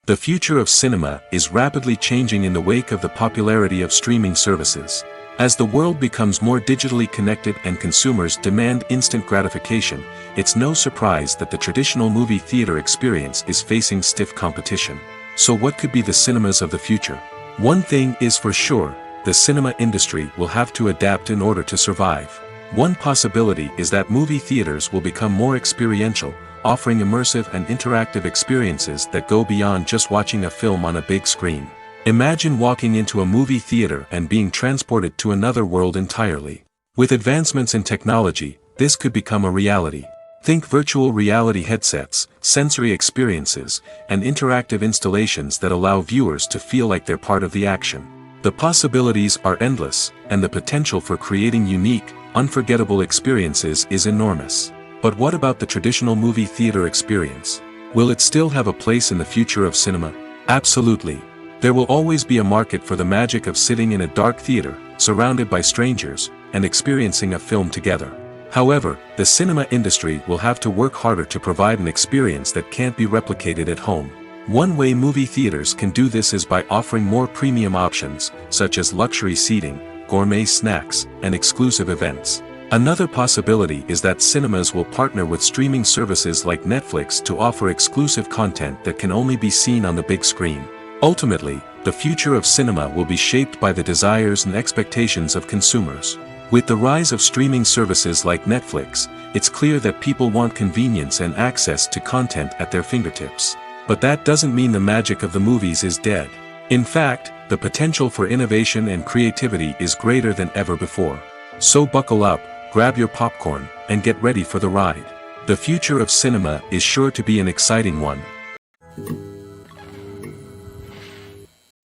The future of cinema is rapidly changing in the wake of the popularity of streaming services. As the world becomes more digitally connected and consumers demand instant gratification, it's no surprise that the traditional movie theater experience is facing stiff competition. So what could be the cinemas of the future? One thing is for sure, the cinema industry will have to adapt in order to survive. One possibility is that movie theaters will become more experiential, offering immersive and interactive experiences that go beyond just watching a film on a big screen. Imagine walking into a movie theater and being transported to another world entirely. With advancements in technology, this could become a reality. Think virtual reality headsets, sensory experiences, and interactive installations that allow viewers to feel like they're part of the action. The possibilities are endless, and the potential for creating unique, unforgettable experiences is enormous. But what about the traditional movie theater experience? Will it still have a place in the future of cinema? Absolutely. There will always be a market for the magic of sitting in a dark theater, surrounded by strangers, and experiencing a film together. However, the cinema industry will have to work harder to provide an experience that can't be replicated at home. One way movie theaters can do this is by offering more premium options, such as luxury seating, gourmet snacks, and exclusive events. Another possibility is that cinemas will partner with streaming services like Netflix to offer exclusive content that can only be seen on the big screen. Ultimately, the future of cinema will be shaped by the desires and expectations of consumers. With the rise of streaming services like Netflix, it's clear that people want convenience and access to content at their fingertips. But that doesn't mean the magic of the movies is dead. In fact, the potential for innovation and creativity is greater than ever before. So buckle up, grab your popcorn, and get ready for the ride. The future of cinema is sure to be an exciting one.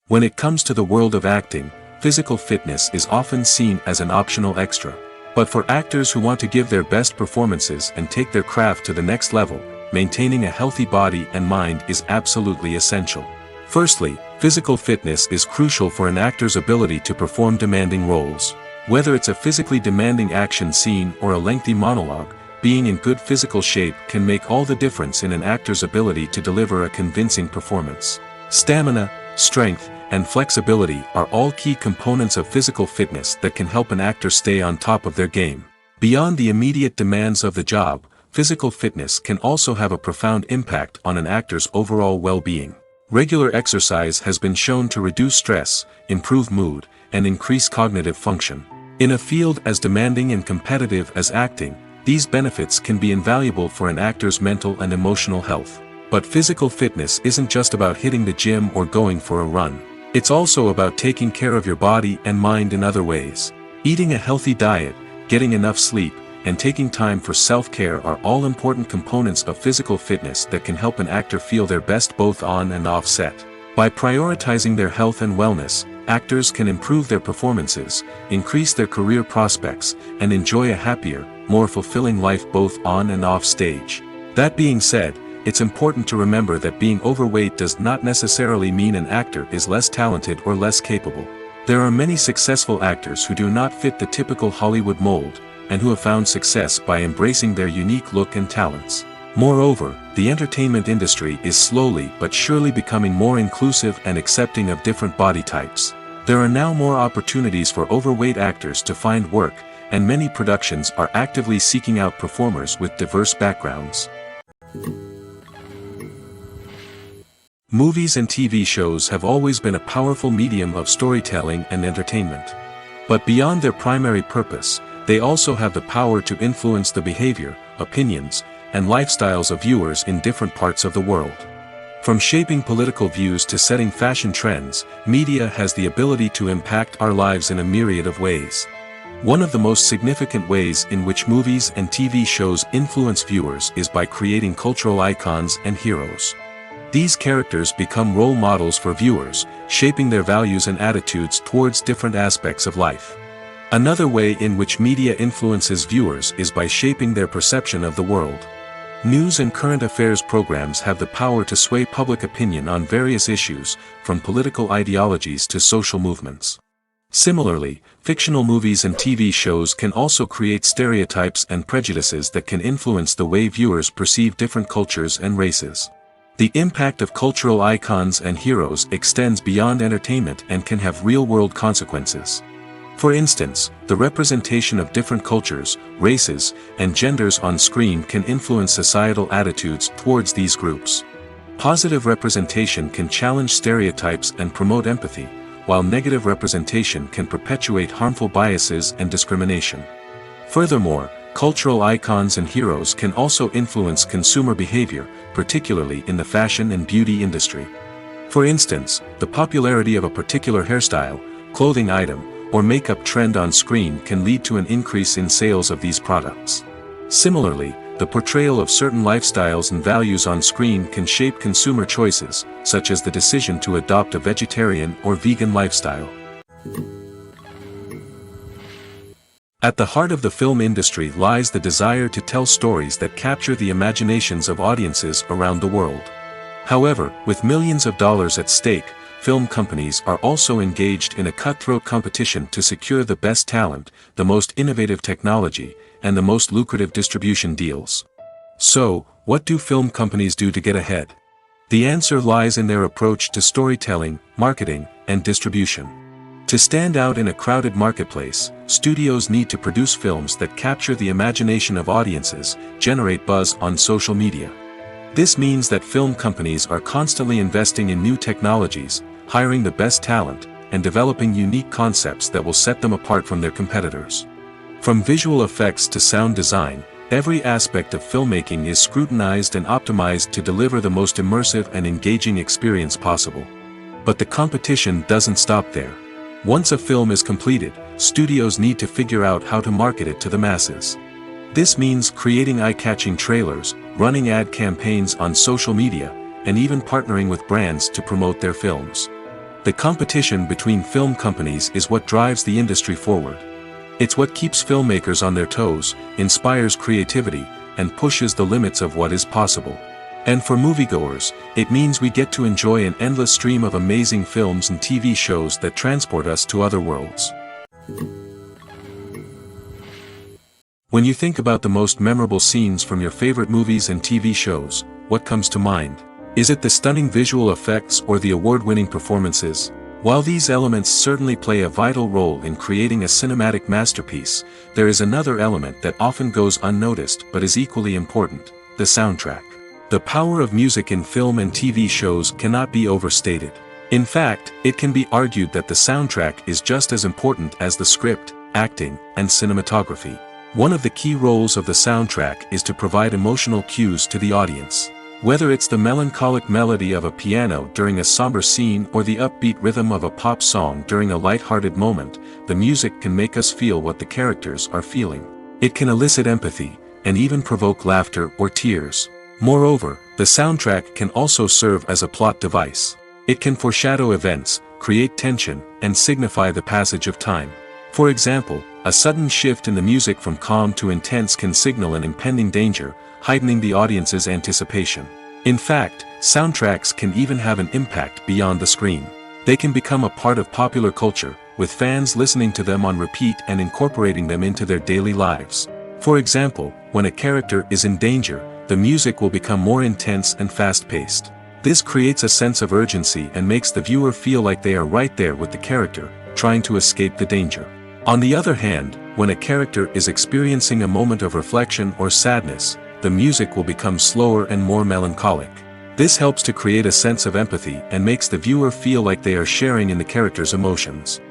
When it comes to the world of acting, physical fitness is often seen as an optional extra. But for actors who want to give their best performances and take their craft to the next level, maintaining a healthy body and mind is absolutely essential. Firstly, physical fitness is crucial for an actor's ability to perform demanding roles. Whether it's a physically demanding action scene or a lengthy monologue, being in good physical shape can make all the difference in an actor's ability to deliver a convincing performance. Stamina, strength, and flexibility are all key components of physical fitness that can help an actor stay on top of their game. Beyond the immediate demands of the job, physical fitness can also have a profound impact on an actor's overall well-being. Regular exercise has been shown to reduce stress, improve mood, and increase cognitive function. In a field as demanding and competitive as acting, these benefits can be invaluable for an actor's mental and emotional health. But physical fitness isn't just about hitting the gym or going for a run. It's also about taking care of your body and mind in other ways. Eating a healthy diet, getting enough sleep, and taking time for self-care are all important components of physical fitness that can help an actor feel their best both on and off set. By prioritizing their health and wellness, actors can improve their performances, increase their career prospects, and enjoy a happier, more fulfilling life both on and off stage. That being said, it's important to remember that being overweight does not necessarily mean an actor is less talented or less capable. There are many successful actors who do not fit the typical Hollywood mold, and who have found success by embracing their unique look and talents. Moreover, the entertainment industry is slowly but surely becoming more inclusive and accepting of different body types. There are now more opportunities for overweight actors to find work, and many productions are actively seeking out performers with diverse backgrounds. Movies and TV shows have always been a powerful medium of storytelling and entertainment. But beyond their primary purpose, they also have the power to influence the behavior, opinions, and lifestyles of viewers in different parts of the world. From shaping political views to setting fashion trends, media has the ability to impact our lives in a myriad of ways. One of the most significant ways in which movies and TV shows influence viewers is by creating cultural icons and heroes. These characters become role models for viewers, shaping their values and attitudes towards different aspects of life. Another way in which media influences viewers is by shaping their perception of the world. News and current affairs programs have the power to sway public opinion on various issues, from political ideologies to social movements. Similarly, fictional movies and TV shows can also create stereotypes and prejudices that can influence the way viewers perceive different cultures and races. The impact of cultural icons and heroes extends beyond entertainment and can have real-world consequences. For instance, the representation of different cultures, races, and genders on screen can influence societal attitudes towards these groups. Positive representation can challenge stereotypes and promote empathy, while negative representation can perpetuate harmful biases and discrimination. Furthermore, cultural icons and heroes can also influence consumer behavior, particularly in the fashion and beauty industry. For instance, the popularity of a particular hairstyle, clothing item, or makeup trend on screen can lead to an increase in sales of these products. Similarly, the portrayal of certain lifestyles and values on screen can shape consumer choices, such as the decision to adopt a vegetarian or vegan lifestyle. At the heart of the film industry lies the desire to tell stories that capture the imaginations of audiences around the world. However, with millions of dollars at stake, film companies are also engaged in a cutthroat competition to secure the best talent, the most innovative technology, and the most lucrative distribution deals. So, what do film companies do to get ahead? The answer lies in their approach to storytelling, marketing, and distribution. To stand out in a crowded marketplace, studios need to produce films that capture the imagination of audiences, generate buzz on social media. This means that film companies are constantly investing in new technologies, hiring the best talent, and developing unique concepts that will set them apart from their competitors. From visual effects to sound design, every aspect of filmmaking is scrutinized and optimized to deliver the most immersive and engaging experience possible. But the competition doesn't stop there. Once a film is completed, studios need to figure out how to market it to the masses. This means creating eye-catching trailers, running ad campaigns on social media, and even partnering with brands to promote their films. The competition between film companies is what drives the industry forward. It's what keeps filmmakers on their toes, inspires creativity, and pushes the limits of what is possible. And for moviegoers, it means we get to enjoy an endless stream of amazing films and TV shows that transport us to other worlds. When you think about the most memorable scenes from your favorite movies and TV shows, what comes to mind? Is it the stunning visual effects or the award-winning performances? While these elements certainly play a vital role in creating a cinematic masterpiece, there is another element that often goes unnoticed but is equally important: the soundtrack. The power of music in film and TV shows cannot be overstated. In fact, it can be argued that the soundtrack is just as important as the script, acting, and cinematography. One of the key roles of the soundtrack is to provide emotional cues to the audience. Whether it's the melancholic melody of a piano during a somber scene or the upbeat rhythm of a pop song during a light-hearted moment, the music can make us feel what the characters are feeling. It can elicit empathy, and even provoke laughter or tears. Moreover, the soundtrack can also serve as a plot device. It can foreshadow events, create tension, and signify the passage of time. For example, a sudden shift in the music from calm to intense can signal an impending danger, heightening the audience's anticipation. In fact, soundtracks can even have an impact beyond the screen. They can become a part of popular culture, with fans listening to them on repeat and incorporating them into their daily lives. For example, when a character is in danger, the music will become more intense and fast-paced. This creates a sense of urgency and makes the viewer feel like they are right there with the character, trying to escape the danger. On the other hand, when a character is experiencing a moment of reflection or sadness, the music will become slower and more melancholic. This helps to create a sense of empathy and makes the viewer feel like they are sharing in the character's emotions.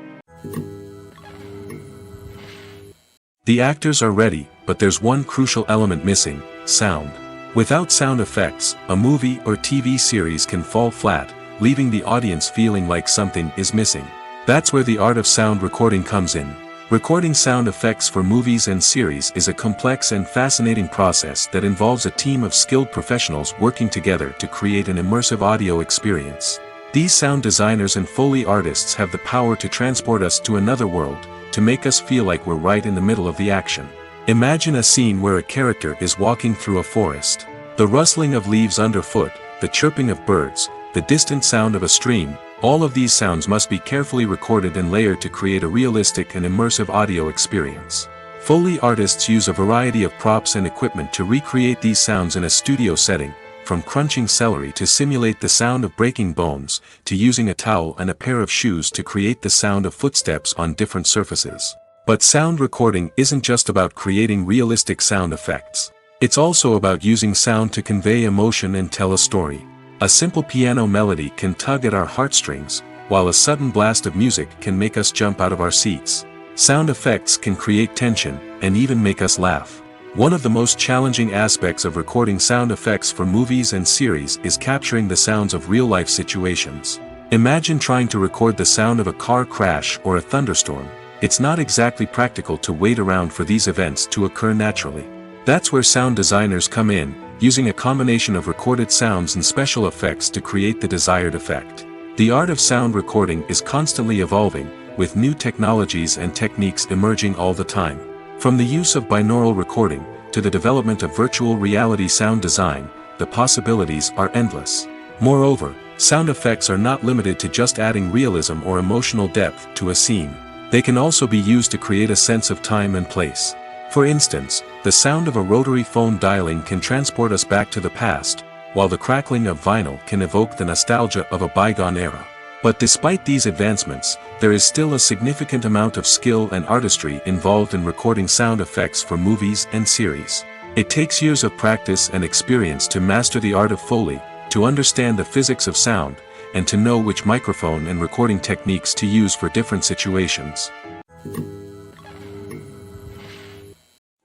The actors are ready, but there's one crucial element missing: sound. Without sound effects, a movie or TV series can fall flat, leaving the audience feeling like something is missing. That's where the art of sound recording comes in. Recording sound effects for movies and series is a complex and fascinating process that involves a team of skilled professionals working together to create an immersive audio experience. These sound designers and Foley artists have the power to transport us to another world, to make us feel like we're right in the middle of the action. Imagine a scene where a character is walking through a forest. The rustling of leaves underfoot, the chirping of birds, the distant sound of a stream, all of these sounds must be carefully recorded and layered to create a realistic and immersive audio experience. Foley artists use a variety of props and equipment to recreate these sounds in a studio setting, from crunching celery to simulate the sound of breaking bones, to using a towel and a pair of shoes to create the sound of footsteps on different surfaces. But sound recording isn't just about creating realistic sound effects. It's also about using sound to convey emotion and tell a story. A simple piano melody can tug at our heartstrings, while a sudden blast of music can make us jump out of our seats. Sound effects can create tension, and even make us laugh. One of the most challenging aspects of recording sound effects for movies and series is capturing the sounds of real-life situations. Imagine trying to record the sound of a car crash or a thunderstorm. It's not exactly practical to wait around for these events to occur naturally. That's where sound designers come in, using a combination of recorded sounds and special effects to create the desired effect. The art of sound recording is constantly evolving, with new technologies and techniques emerging all the time. From the use of binaural recording, to the development of virtual reality sound design, the possibilities are endless. Moreover, sound effects are not limited to just adding realism or emotional depth to a scene. They can also be used to create a sense of time and place. For instance, the sound of a rotary phone dialing can transport us back to the past, while the crackling of vinyl can evoke the nostalgia of a bygone era. But despite these advancements, there is still a significant amount of skill and artistry involved in recording sound effects for movies and series. It takes years of practice and experience to master the art of Foley, to understand the physics of sound, and to know which microphone and recording techniques to use for different situations.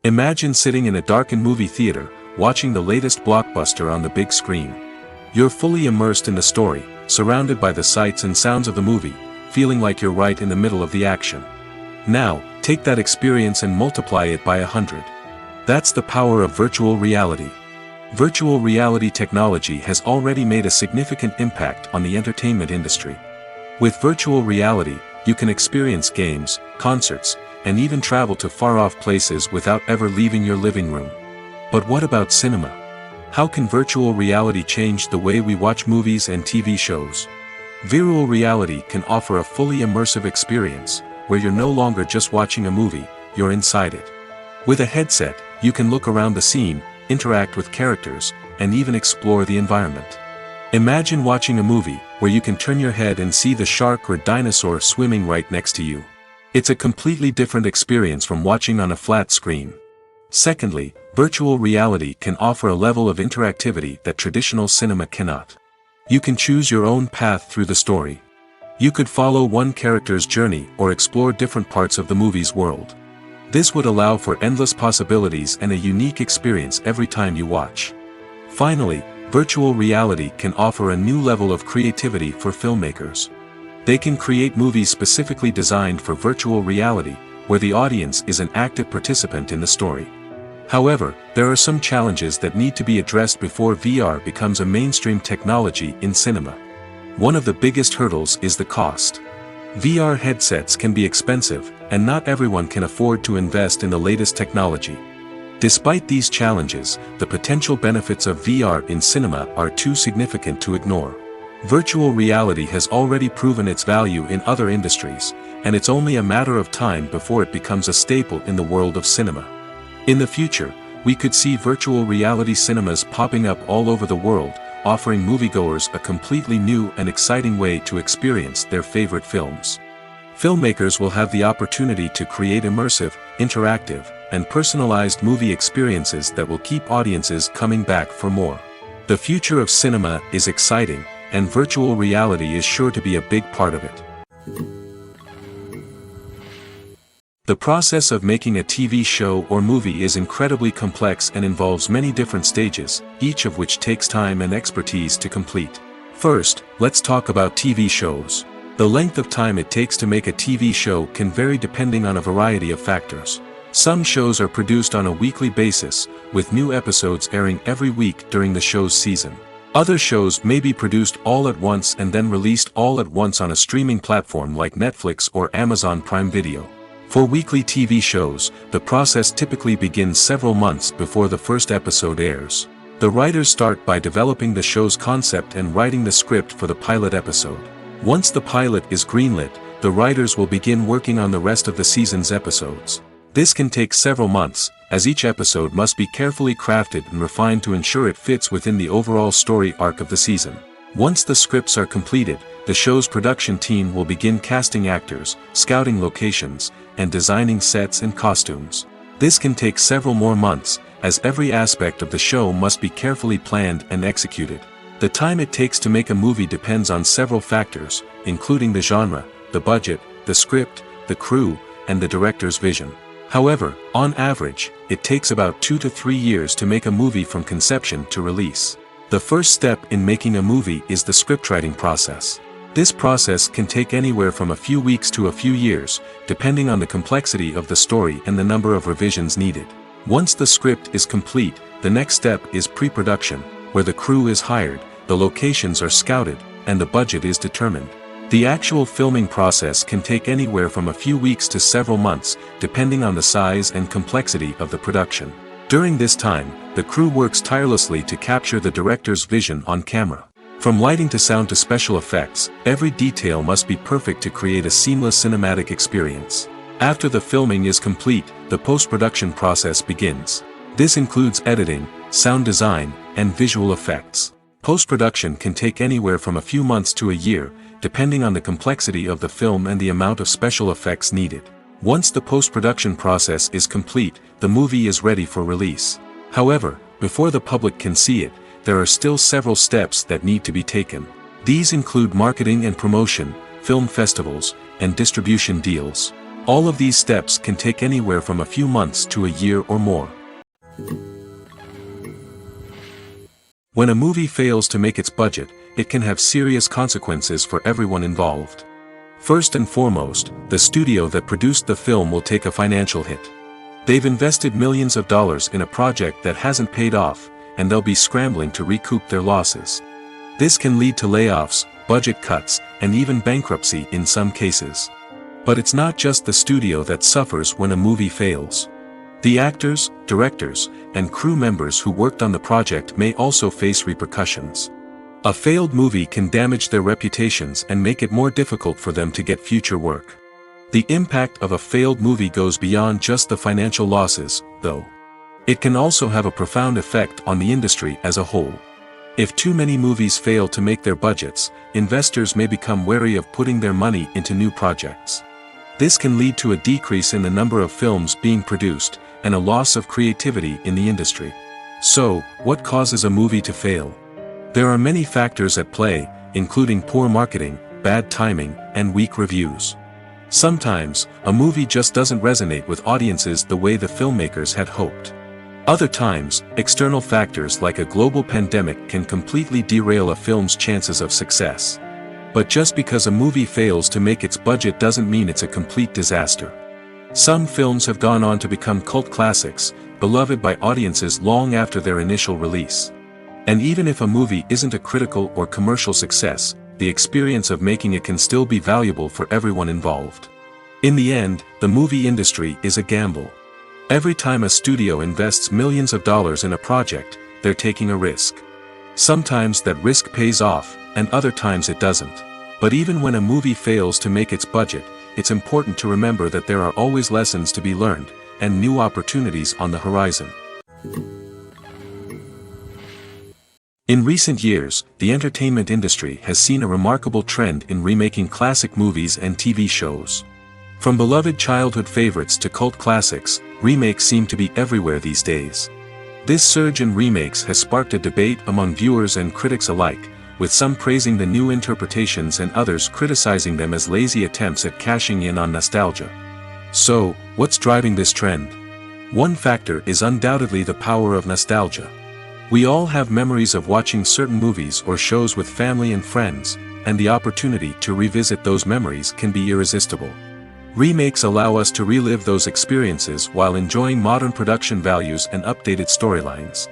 Imagine sitting in a darkened movie theater, watching the latest blockbuster on the big screen. You're fully immersed in the story, surrounded by the sights and sounds of the movie, feeling like you're right in the middle of the action. Now, take that experience and multiply it by 100. That's the power of virtual reality. Virtual reality technology has already made a significant impact on the entertainment industry. With virtual reality, you can experience games, concerts, and even travel to far-off places without ever leaving your living room. But what about cinema? How can virtual reality change the way we watch movies and TV shows? Virtual reality can offer a fully immersive experience, where you're no longer just watching a movie, you're inside it. With a headset, you can look around the scene, interact with characters, and even explore the environment. Imagine watching a movie, where you can turn your head and see the shark or dinosaur swimming right next to you. It's a completely different experience from watching on a flat screen. Secondly, virtual reality can offer a level of interactivity that traditional cinema cannot. You can choose your own path through the story. You could follow one character's journey or explore different parts of the movie's world. This would allow for endless possibilities and a unique experience every time you watch. Finally, virtual reality can offer a new level of creativity for filmmakers. They can create movies specifically designed for virtual reality, where the audience is an active participant in the story. However, there are some challenges that need to be addressed before VR becomes a mainstream technology in cinema. One of the biggest hurdles is the cost. VR headsets can be expensive, and not everyone can afford to invest in the latest technology. Despite these challenges, the potential benefits of VR in cinema are too significant to ignore. Virtual reality has already proven its value in other industries, and it's only a matter of time before it becomes a staple in the world of cinema. In the future, we could see virtual reality cinemas popping up all over the world, offering moviegoers a completely new and exciting way to experience their favorite films. Filmmakers will have the opportunity to create immersive, interactive, and personalized movie experiences that will keep audiences coming back for more. The future of cinema is exciting, and virtual reality is sure to be a big part of it. The process of making a TV show or movie is incredibly complex and involves many different stages, each of which takes time and expertise to complete. First, let's talk about TV shows. The length of time it takes to make a TV show can vary depending on a variety of factors. Some shows are produced on a weekly basis, with new episodes airing every week during the show's season. Other shows may be produced all at once and then released all at once on a streaming platform like Netflix or Amazon Prime Video. For weekly TV shows, the process typically begins several months before the first episode airs. The writers start by developing the show's concept and writing the script for the pilot episode. Once the pilot is greenlit, the writers will begin working on the rest of the season's episodes. This can take several months, as each episode must be carefully crafted and refined to ensure it fits within the overall story arc of the season. Once the scripts are completed, the show's production team will begin casting actors, scouting locations, and designing sets and costumes. This can take several more months, as every aspect of the show must be carefully planned and executed. The time it takes to make a movie depends on several factors, including the genre, the budget, the script, the crew, and the director's vision. However, on average, it takes about 2 to 3 years to make a movie from conception to release. The first step in making a movie is the scriptwriting process. This process can take anywhere from a few weeks to a few years, depending on the complexity of the story and the number of revisions needed. Once the script is complete, the next step is pre-production, where the crew is hired, the locations are scouted, and the budget is determined. The actual filming process can take anywhere from a few weeks to several months, depending on the size and complexity of the production. During this time, the crew works tirelessly to capture the director's vision on camera. From lighting to sound to special effects, every detail must be perfect to create a seamless cinematic experience. After the filming is complete, the post-production process begins. This includes editing, sound design, and visual effects. Post-production can take anywhere from a few months to a year, depending on the complexity of the film and the amount of special effects needed. Once the post-production process is complete, the movie is ready for release. However, before the public can see it, there are still several steps that need to be taken. These include marketing and promotion, film festivals, and distribution deals. All of these steps can take anywhere from a few months to a year or more. When a movie fails to make its budget, it can have serious consequences for everyone involved. First and foremost, the studio that produced the film will take a financial hit. They've invested millions of dollars in a project that hasn't paid off, and they'll be scrambling to recoup their losses. This can lead to layoffs, budget cuts, and even bankruptcy in some cases. But it's not just the studio that suffers when a movie fails. The actors, directors, and crew members who worked on the project may also face repercussions. A failed movie can damage their reputations and make it more difficult for them to get future work. The impact of a failed movie goes beyond just the financial losses, though. It can also have a profound effect on the industry as a whole. If too many movies fail to make their budgets, investors may become wary of putting their money into new projects. This can lead to a decrease in the number of films being produced, and a loss of creativity in the industry. So, what causes a movie to fail? There are many factors at play, including poor marketing, bad timing, and weak reviews. Sometimes, a movie just doesn't resonate with audiences the way the filmmakers had hoped. Other times, external factors like a global pandemic can completely derail a film's chances of success. But just because a movie fails to make its budget doesn't mean it's a complete disaster. Some films have gone on to become cult classics, beloved by audiences long after their initial release. And even if a movie isn't a critical or commercial success, the experience of making it can still be valuable for everyone involved. In the end, the movie industry is a gamble. Every time a studio invests millions of dollars in a project, they're taking a risk. Sometimes that risk pays off, and other times it doesn't. But even when a movie fails to make its budget, it's important to remember that there are always lessons to be learned, and new opportunities on the horizon. In recent years, the entertainment industry has seen a remarkable trend in remaking classic movies and TV shows. From beloved childhood favorites to cult classics, remakes seem to be everywhere these days. This surge in remakes has sparked a debate among viewers and critics alike, with some praising the new interpretations and others criticizing them as lazy attempts at cashing in on nostalgia. So, what's driving this trend? One factor is undoubtedly the power of nostalgia. We all have memories of watching certain movies or shows with family and friends, and the opportunity to revisit those memories can be irresistible. Remakes allow us to relive those experiences while enjoying modern production values and updated storylines.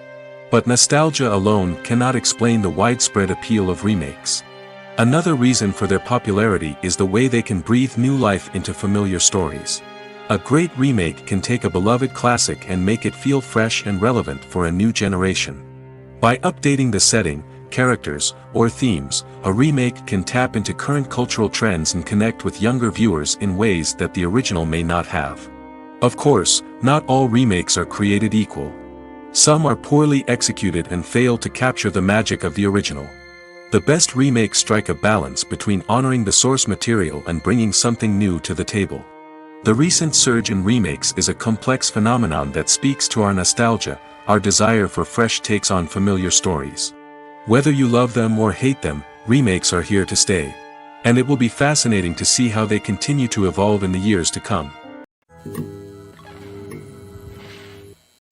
But nostalgia alone cannot explain the widespread appeal of remakes. Another reason for their popularity is the way they can breathe new life into familiar stories. A great remake can take a beloved classic and make it feel fresh and relevant for a new generation. By updating the setting, characters, or themes, a remake can tap into current cultural trends and connect with younger viewers in ways that the original may not have. Of course, not all remakes are created equal. Some are poorly executed and fail to capture the magic of the original. The best remakes strike a balance between honoring the source material and bringing something new to the table. The recent surge in remakes is a complex phenomenon that speaks to our nostalgia, our desire for fresh takes on familiar stories. Whether you love them or hate them, remakes are here to stay. And it will be fascinating to see how they continue to evolve in the years to come.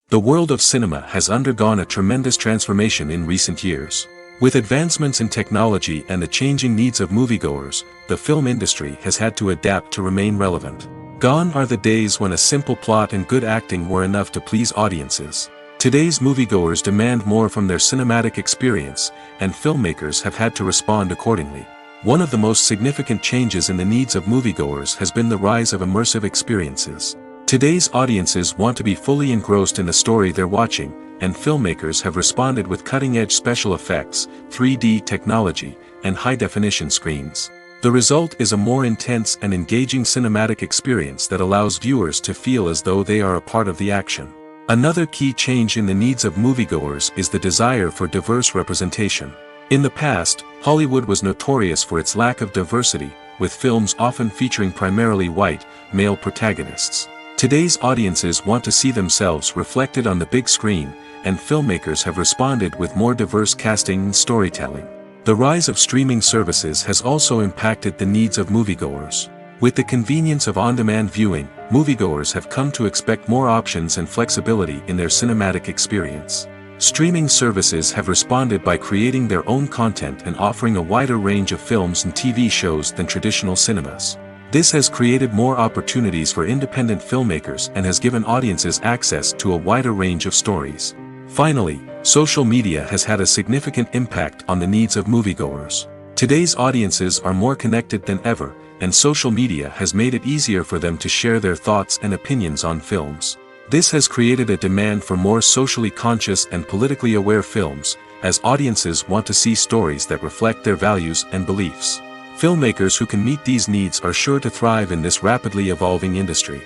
The world of cinema has undergone a tremendous transformation in recent years. With advancements in technology and the changing needs of moviegoers, the film industry has had to adapt to remain relevant. Gone are the days when a simple plot and good acting were enough to please audiences. Today's moviegoers demand more from their cinematic experience, and filmmakers have had to respond accordingly. One of the most significant changes in the needs of moviegoers has been the rise of immersive experiences. Today's audiences want to be fully engrossed in the story they're watching, and filmmakers have responded with cutting-edge special effects, 3D technology, and high-definition screens. The result is a more intense and engaging cinematic experience that allows viewers to feel as though they are a part of the action. Another key change in the needs of moviegoers is the desire for diverse representation. In the past, Hollywood was notorious for its lack of diversity, with films often featuring primarily white, male protagonists. Today's audiences want to see themselves reflected on the big screen, and filmmakers have responded with more diverse casting and storytelling. The rise of streaming services has also impacted the needs of moviegoers. With the convenience of on-demand viewing, moviegoers have come to expect more options and flexibility in their cinematic experience. Streaming services have responded by creating their own content and offering a wider range of films and TV shows than traditional cinemas. This has created more opportunities for independent filmmakers and has given audiences access to a wider range of stories. Finally, social media has had a significant impact on the needs of moviegoers. Today's audiences are more connected than ever, and social media has made it easier for them to share their thoughts and opinions on films. This has created a demand for more socially conscious and politically aware films, as audiences want to see stories that reflect their values and beliefs. Filmmakers who can meet these needs are sure to thrive in this rapidly evolving industry.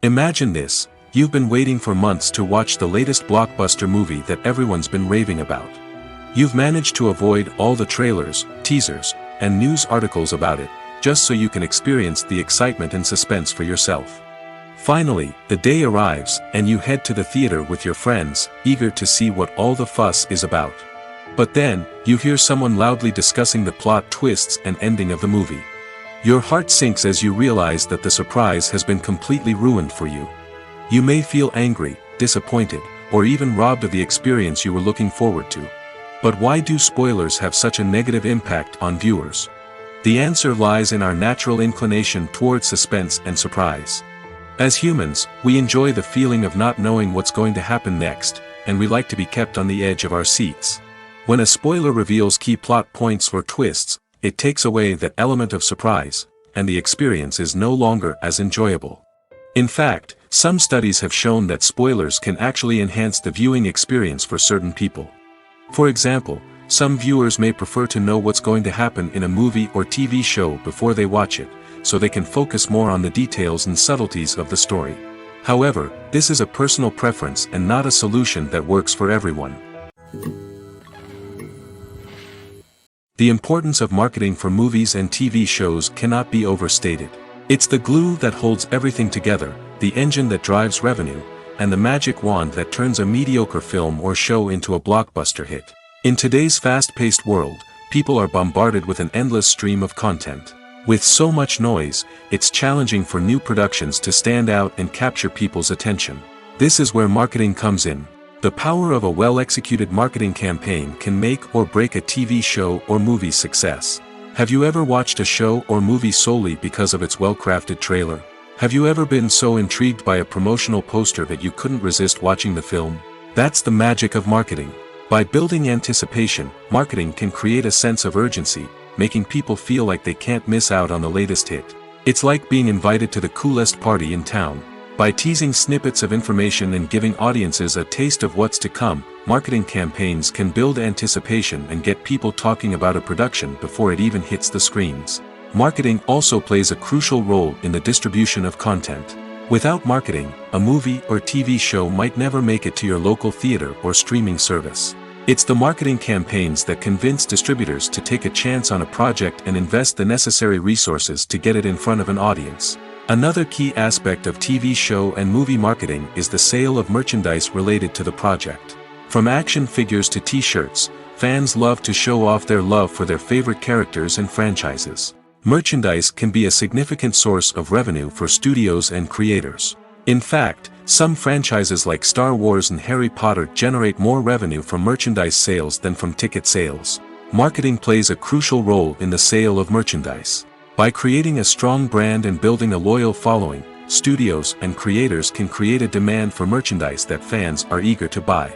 Imagine this: you've been waiting for months to watch the latest blockbuster movie that everyone's been raving about. You've managed to avoid all the trailers, teasers, and news articles about it, just so you can experience the excitement and suspense for yourself. Finally, the day arrives, and you head to the theater with your friends, eager to see what all the fuss is about. But then, you hear someone loudly discussing the plot twists and ending of the movie. Your heart sinks as you realize that the surprise has been completely ruined for you. You may feel angry, disappointed, or even robbed of the experience you were looking forward to. But why do spoilers have such a negative impact on viewers? The answer lies in our natural inclination toward suspense and surprise. As humans, we enjoy the feeling of not knowing what's going to happen next, and we like to be kept on the edge of our seats. When a spoiler reveals key plot points or twists, it takes away that element of surprise, and the experience is no longer as enjoyable. In fact, some studies have shown that spoilers can actually enhance the viewing experience for certain people. For example, some viewers may prefer to know what's going to happen in a movie or TV show before they watch it, so they can focus more on the details and subtleties of the story. However, this is a personal preference and not a solution that works for everyone. The importance of marketing for movies and TV shows cannot be overstated. It's the glue that holds everything together, the engine that drives revenue, and the magic wand that turns a mediocre film or show into a blockbuster hit. In today's fast-paced world, people are bombarded with an endless stream of content. With so much noise, it's challenging for new productions to stand out and capture people's attention. This is where marketing comes in. The power of a well-executed marketing campaign can make or break a TV show or movie's success. Have you ever watched a show or movie solely because of its well-crafted trailer? Have you ever been so intrigued by a promotional poster that you couldn't resist watching the film? That's the magic of marketing. By building anticipation, marketing can create a sense of urgency, making people feel like they can't miss out on the latest hit. It's like being invited to the coolest party in town. By teasing snippets of information and giving audiences a taste of what's to come, marketing campaigns can build anticipation and get people talking about a production before it even hits the screens. Marketing also plays a crucial role in the distribution of content. Without marketing, a movie or TV show might never make it to your local theater or streaming service. It's the marketing campaigns that convince distributors to take a chance on a project and invest the necessary resources to get it in front of an audience. Another key aspect of TV show and movie marketing is the sale of merchandise related to the project. From action figures to t-shirts, fans love to show off their love for their favorite characters and franchises. Merchandise can be a significant source of revenue for studios and creators. In fact, some franchises like Star Wars and Harry Potter generate more revenue from merchandise sales than from ticket sales. Marketing plays a crucial role in the sale of merchandise. By creating a strong brand and building a loyal following, studios and creators can create a demand for merchandise that fans are eager to buy.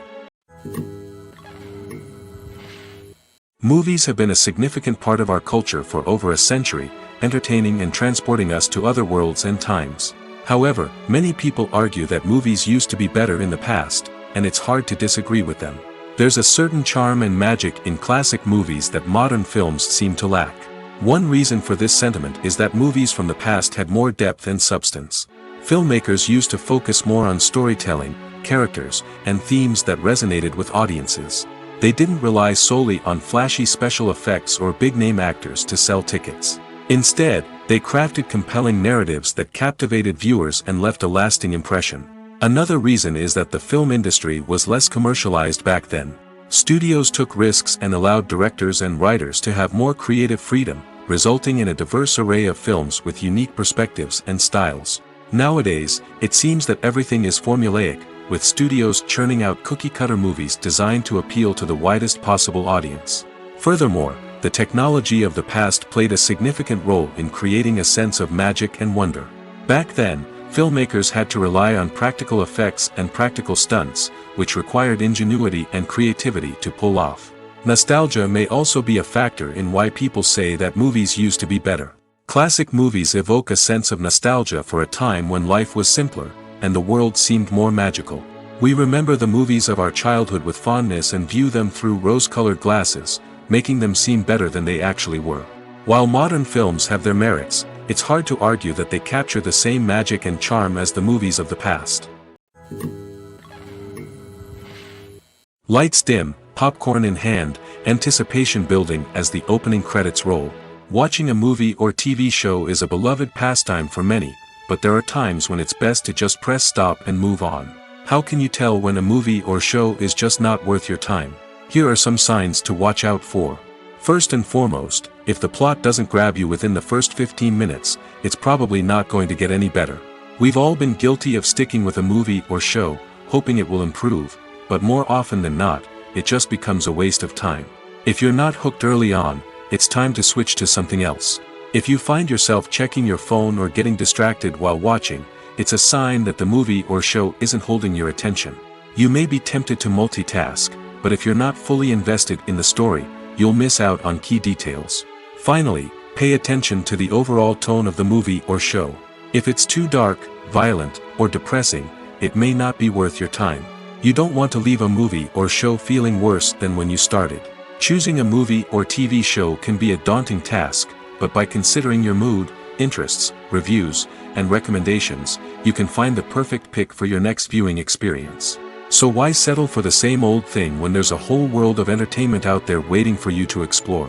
Movies have been a significant part of our culture for over a century, entertaining and transporting us to other worlds and times. However, many people argue that movies used to be better in the past, and it's hard to disagree with them. There's a certain charm and magic in classic movies that modern films seem to lack. One reason for this sentiment is that movies from the past had more depth and substance. Filmmakers used to focus more on storytelling, characters, and themes that resonated with audiences. They didn't rely solely on flashy special effects or big-name actors to sell tickets. Instead, they crafted compelling narratives that captivated viewers and left a lasting impression. Another reason is that the film industry was less commercialized back then. Studios took risks and allowed directors and writers to have more creative freedom, resulting in a diverse array of films with unique perspectives and styles. Nowadays, it seems that everything is formulaic, with studios churning out cookie-cutter movies designed to appeal to the widest possible audience. Furthermore, the technology of the past played a significant role in creating a sense of magic and wonder. Back then, filmmakers had to rely on practical effects and practical stunts, which required ingenuity and creativity to pull off. Nostalgia may also be a factor in why people say that movies used to be better. Classic movies evoke a sense of nostalgia for a time when life was simpler, and the world seemed more magical. We remember the movies of our childhood with fondness and view them through rose-colored glasses, making them seem better than they actually were. While modern films have their merits, it's hard to argue that they capture the same magic and charm as the movies of the past. Lights dim, popcorn in hand, anticipation building as the opening credits roll. Watching a movie or TV show is a beloved pastime for many, but there are times when it's best to just press stop and move on. How can you tell when a movie or show is just not worth your time? Here are some signs to watch out for. First and foremost, if the plot doesn't grab you within the first 15 minutes, it's probably not going to get any better. We've all been guilty of sticking with a movie or show, hoping it will improve, but more often than not, it just becomes a waste of time. If you're not hooked early on, it's time to switch to something else. If you find yourself checking your phone or getting distracted while watching, it's a sign that the movie or show isn't holding your attention. You may be tempted to multitask, but if you're not fully invested in the story, you'll miss out on key details. Finally, pay attention to the overall tone of the movie or show. If it's too dark, violent, or depressing, it may not be worth your time. You don't want to leave a movie or show feeling worse than when you started. Choosing a movie or TV show can be a daunting task, but by considering your mood, interests, reviews, and recommendations, you can find the perfect pick for your next viewing experience. So why settle for the same old thing when there's a whole world of entertainment out there waiting for you to explore?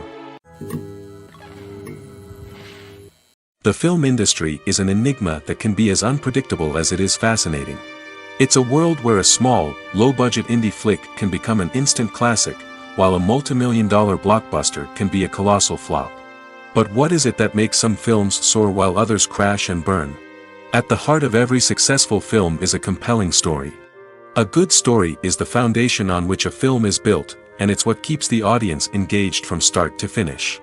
The film industry is an enigma that can be as unpredictable as it is fascinating. It's a world where a small, low-budget indie flick can become an instant classic, while a multi-million-dollar blockbuster can be a colossal flop. But what is it that makes some films soar while others crash and burn? At the heart of every successful film is a compelling story. A good story is the foundation on which a film is built, and it's what keeps the audience engaged from start to finish.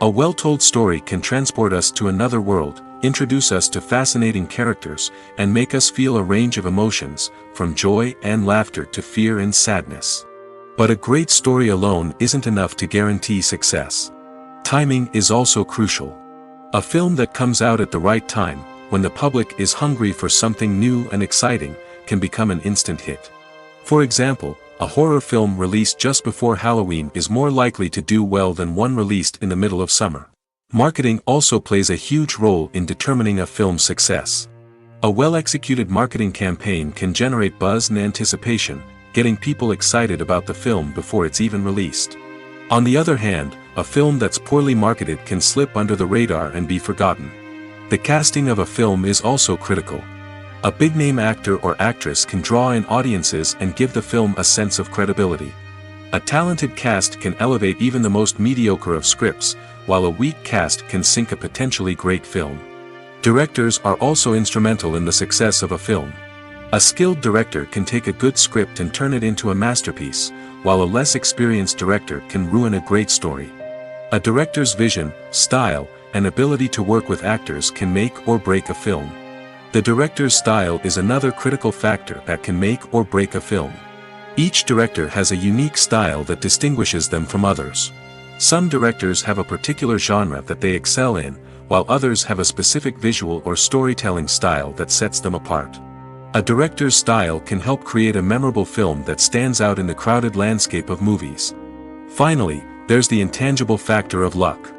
A well-told story can transport us to another world, introduce us to fascinating characters, and make us feel a range of emotions, from joy and laughter to fear and sadness. But a great story alone isn't enough to guarantee success. Timing is also crucial. A film that comes out at the right time, when the public is hungry for something new and exciting, can become an instant hit. For example, a horror film released just before Halloween is more likely to do well than one released in the middle of summer. Marketing also plays a huge role in determining a film's success. A well-executed marketing campaign can generate buzz and anticipation, getting people excited about the film before it's even released. On the other hand, a film that's poorly marketed can slip under the radar and be forgotten. The casting of a film is also critical. A big-name actor or actress can draw in audiences and give the film a sense of credibility. A talented cast can elevate even the most mediocre of scripts, while a weak cast can sink a potentially great film. Directors are also instrumental in the success of a film. A skilled director can take a good script and turn it into a masterpiece, while a less experienced director can ruin a great story. A director's vision, style, and ability to work with actors can make or break a film. The director's style is another critical factor that can make or break a film. Each director has a unique style that distinguishes them from others. Some directors have a particular genre that they excel in, while others have a specific visual or storytelling style that sets them apart. A director's style can help create a memorable film that stands out in the crowded landscape of movies. Finally, there's the intangible factor of luck.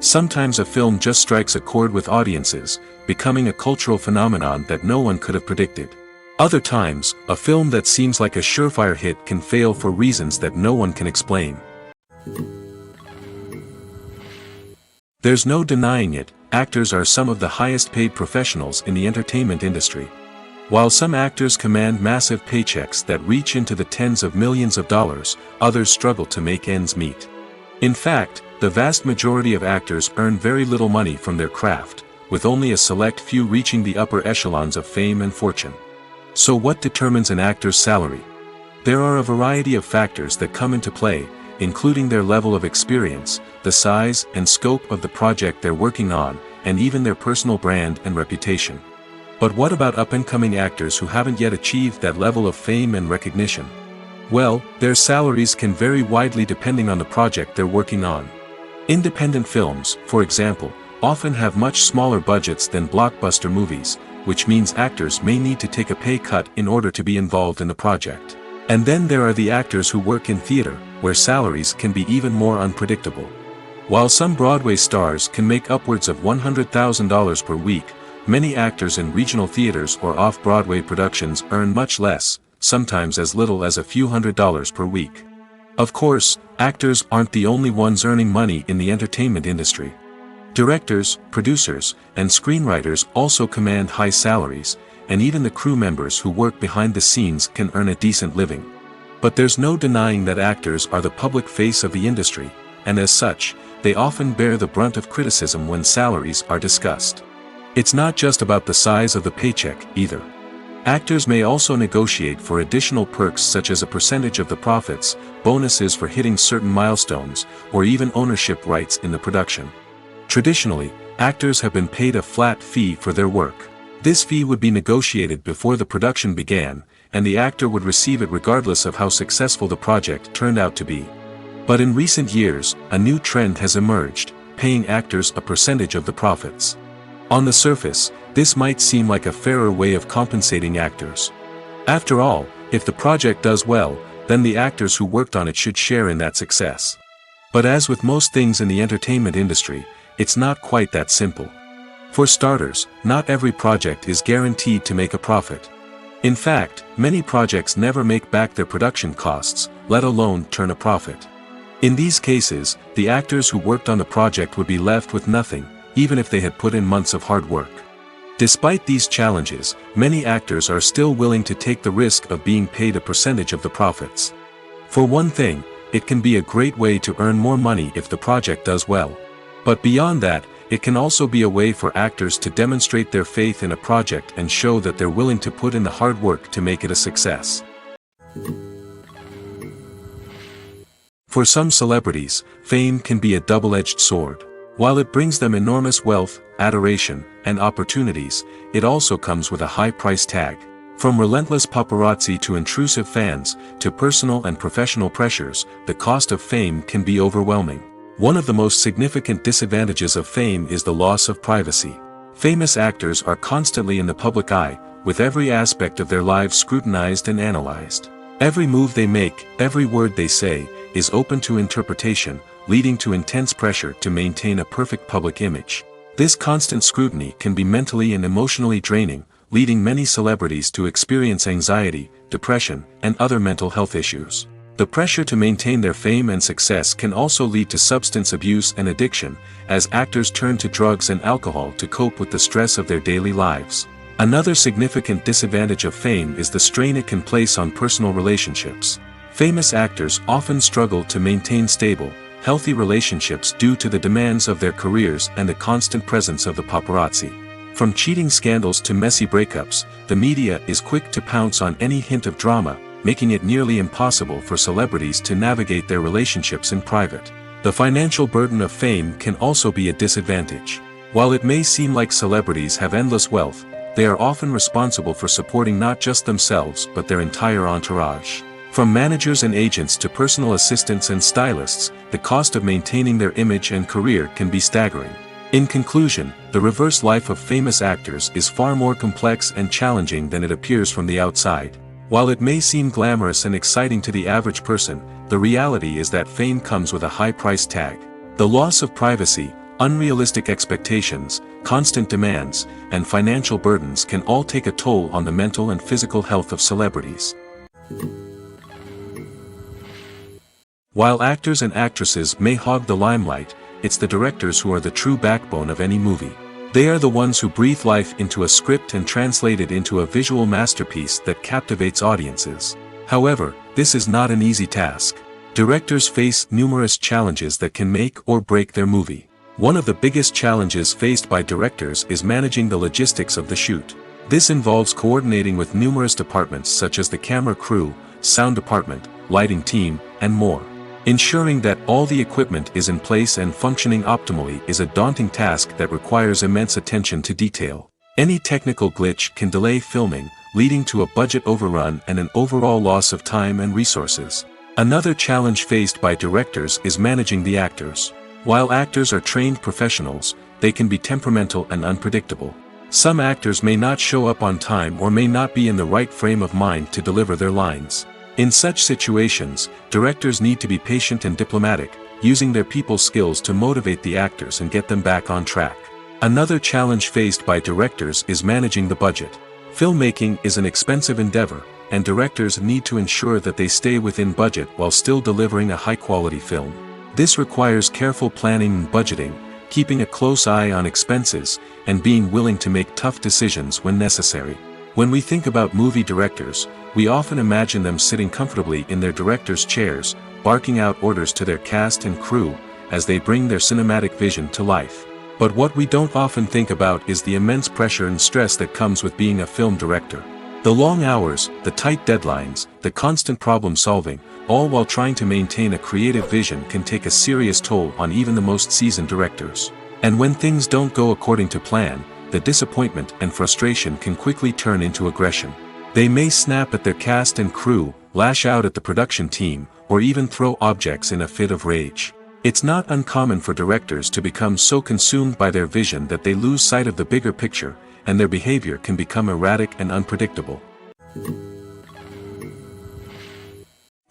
Sometimes a film just strikes a chord with audiences, becoming a cultural phenomenon that no one could have predicted. Other times, a film that seems like a surefire hit can fail for reasons that no one can explain. There's no denying it, actors are some of the highest paid professionals in the entertainment industry. While some actors command massive paychecks that reach into the tens of millions of dollars, others struggle to make ends meet. In fact, the vast majority of actors earn very little money from their craft, with only a select few reaching the upper echelons of fame and fortune. So what determines an actor's salary? There are a variety of factors that come into play, including their level of experience, the size and scope of the project they're working on, and even their personal brand and reputation. But what about up-and-coming actors who haven't yet achieved that level of fame and recognition? Well, their salaries can vary widely depending on the project they're working on. Independent films, for example, often have much smaller budgets than blockbuster movies, which means actors may need to take a pay cut in order to be involved in the project. And then there are the actors who work in theater, where salaries can be even more unpredictable. While some Broadway stars can make upwards of $100,000 per week, many actors in regional theaters or off-Broadway productions earn much less, sometimes as little as a few $100s per week. Of course, actors aren't the only ones earning money in the entertainment industry. Directors, producers, and screenwriters also command high salaries, and even the crew members who work behind the scenes can earn a decent living. But there's no denying that actors are the public face of the industry, and as such, they often bear the brunt of criticism when salaries are discussed. It's not just about the size of the paycheck, either. Actors may also negotiate for additional perks such as a percentage of the profits, bonuses for hitting certain milestones, or even ownership rights in the production. Traditionally, actors have been paid a flat fee for their work. This fee would be negotiated before the production began, and the actor would receive it regardless of how successful the project turned out to be. But in recent years, a new trend has emerged, paying actors a percentage of the profits. On the surface, this might seem like a fairer way of compensating actors. After all, if the project does well, then the actors who worked on it should share in that success. But as with most things in the entertainment industry, it's not quite that simple. For starters, not every project is guaranteed to make a profit. In fact, many projects never make back their production costs, let alone turn a profit. In these cases, the actors who worked on the project would be left with nothing, even if they had put in months of hard work. Despite these challenges, many actors are still willing to take the risk of being paid a percentage of the profits. For one thing, it can be a great way to earn more money if the project does well. But beyond that, it can also be a way for actors to demonstrate their faith in a project and show that they're willing to put in the hard work to make it a success. For some celebrities, fame can be a double-edged sword. While it brings them enormous wealth, adoration, and opportunities, it also comes with a high price tag. From relentless paparazzi to intrusive fans, to personal and professional pressures, the cost of fame can be overwhelming. One of the most significant disadvantages of fame is the loss of privacy. Famous actors are constantly in the public eye, with every aspect of their lives scrutinized and analyzed. Every move they make, every word they say, is open to interpretation, leading to intense pressure to maintain a perfect public image. This constant scrutiny can be mentally and emotionally draining, leading many celebrities to experience anxiety, depression, and other mental health issues. The pressure to maintain their fame and success can also lead to substance abuse and addiction, as actors turn to drugs and alcohol to cope with the stress of their daily lives. Another significant disadvantage of fame is the strain it can place on personal relationships. Famous actors often struggle to maintain stable, healthy relationships due to the demands of their careers and the constant presence of the paparazzi. From cheating scandals to messy breakups, the media is quick to pounce on any hint of drama, making it nearly impossible for celebrities to navigate their relationships in private. The financial burden of fame can also be a disadvantage. While it may seem like celebrities have endless wealth, they are often responsible for supporting not just themselves but their entire entourage. From managers and agents to personal assistants and stylists, the cost of maintaining their image and career can be staggering. In conclusion, the reverse life of famous actors is far more complex and challenging than it appears from the outside. While it may seem glamorous and exciting to the average person, the reality is that fame comes with a high price tag. The loss of privacy, unrealistic expectations, constant demands, and financial burdens can all take a toll on the mental and physical health of celebrities. While actors and actresses may hog the limelight, it's the directors who are the true backbone of any movie. They are the ones who breathe life into a script and translate it into a visual masterpiece that captivates audiences. However, this is not an easy task. Directors face numerous challenges that can make or break their movie. One of the biggest challenges faced by directors is managing the logistics of the shoot. This involves coordinating with numerous departments such as the camera crew, sound department, lighting team, and more. Ensuring that all the equipment is in place and functioning optimally is a daunting task that requires immense attention to detail. Any technical glitch can delay filming, leading to a budget overrun and an overall loss of time and resources. Another challenge faced by directors is managing the actors. While actors are trained professionals, they can be temperamental and unpredictable. Some actors may not show up on time or may not be in the right frame of mind to deliver their lines. In such situations, directors need to be patient and diplomatic, using their people skills to motivate the actors and get them back on track. Another challenge faced by directors is managing the budget. Filmmaking is an expensive endeavor, and directors need to ensure that they stay within budget while still delivering a high-quality film. This requires careful planning and budgeting, keeping a close eye on expenses, and being willing to make tough decisions when necessary. When we think about movie directors, we often imagine them sitting comfortably in their director's chairs, barking out orders to their cast and crew, as they bring their cinematic vision to life. But what we don't often think about is the immense pressure and stress that comes with being a film director. The long hours, the tight deadlines, the constant problem solving, all while trying to maintain a creative vision can take a serious toll on even the most seasoned directors. And when things don't go according to plan, the disappointment and frustration can quickly turn into aggression. They may snap at their cast and crew, lash out at the production team, or even throw objects in a fit of rage. It's not uncommon for directors to become so consumed by their vision that they lose sight of the bigger picture, and their behavior can become erratic and unpredictable.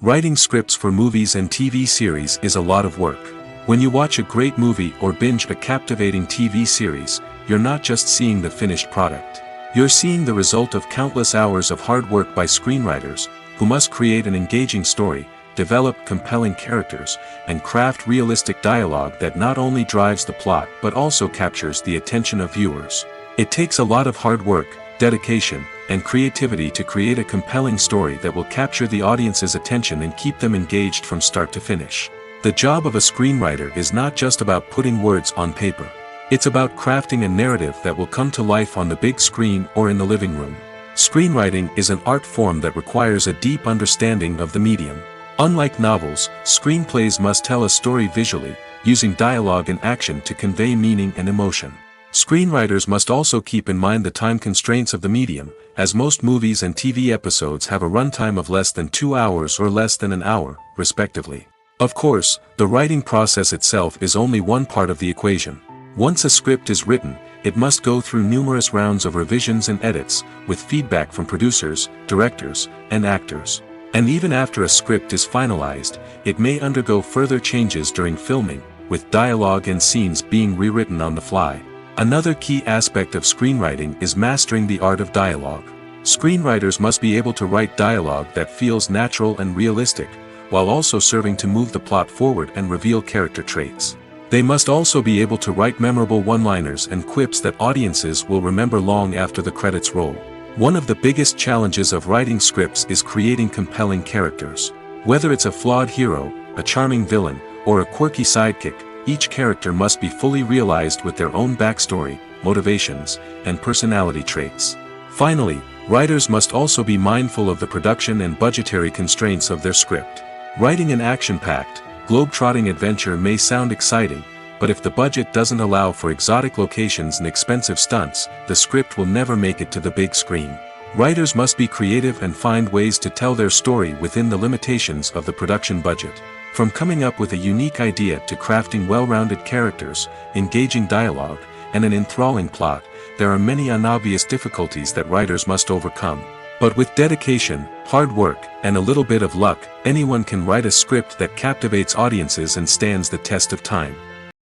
Writing scripts for movies and TV series is a lot of work. When you watch a great movie or binge a captivating TV series, you're not just seeing the finished product. You're seeing the result of countless hours of hard work by screenwriters, who must create an engaging story, develop compelling characters, and craft realistic dialogue that not only drives the plot but also captures the attention of viewers. It takes a lot of hard work, dedication, and creativity to create a compelling story that will capture the audience's attention and keep them engaged from start to finish. The job of a screenwriter is not just about putting words on paper. It's about crafting a narrative that will come to life on the big screen or in the living room. Screenwriting is an art form that requires a deep understanding of the medium. Unlike novels, screenplays must tell a story visually, using dialogue and action to convey meaning and emotion. Screenwriters must also keep in mind the time constraints of the medium, as most movies and TV episodes have a runtime of less than 2 hours or less than an hour, respectively. Of course, the writing process itself is only one part of the equation. Once a script is written, it must go through numerous rounds of revisions and edits, with feedback from producers, directors, and actors. And even after a script is finalized, it may undergo further changes during filming, with dialogue and scenes being rewritten on the fly. Another key aspect of screenwriting is mastering the art of dialogue. Screenwriters must be able to write dialogue that feels natural and realistic, while also serving to move the plot forward and reveal character traits. They must also be able to write memorable one-liners and quips that audiences will remember long after the credits roll. One of the biggest challenges of writing scripts is creating compelling characters. Whether it's a flawed hero, a charming villain, or a quirky sidekick, each character must be fully realized with their own backstory, motivations, and personality traits. Finally, writers must also be mindful of the production and budgetary constraints of their script. Writing an action-packed, globe-trotting adventure may sound exciting, but if the budget doesn't allow for exotic locations and expensive stunts, the script will never make it to the big screen. Writers must be creative and find ways to tell their story within the limitations of the production budget. From coming up with a unique idea to crafting well-rounded characters, engaging dialogue, and an enthralling plot, there are many unobvious difficulties that writers must overcome. But with dedication, hard work, and a little bit of luck, anyone can write a script that captivates audiences and stands the test of time.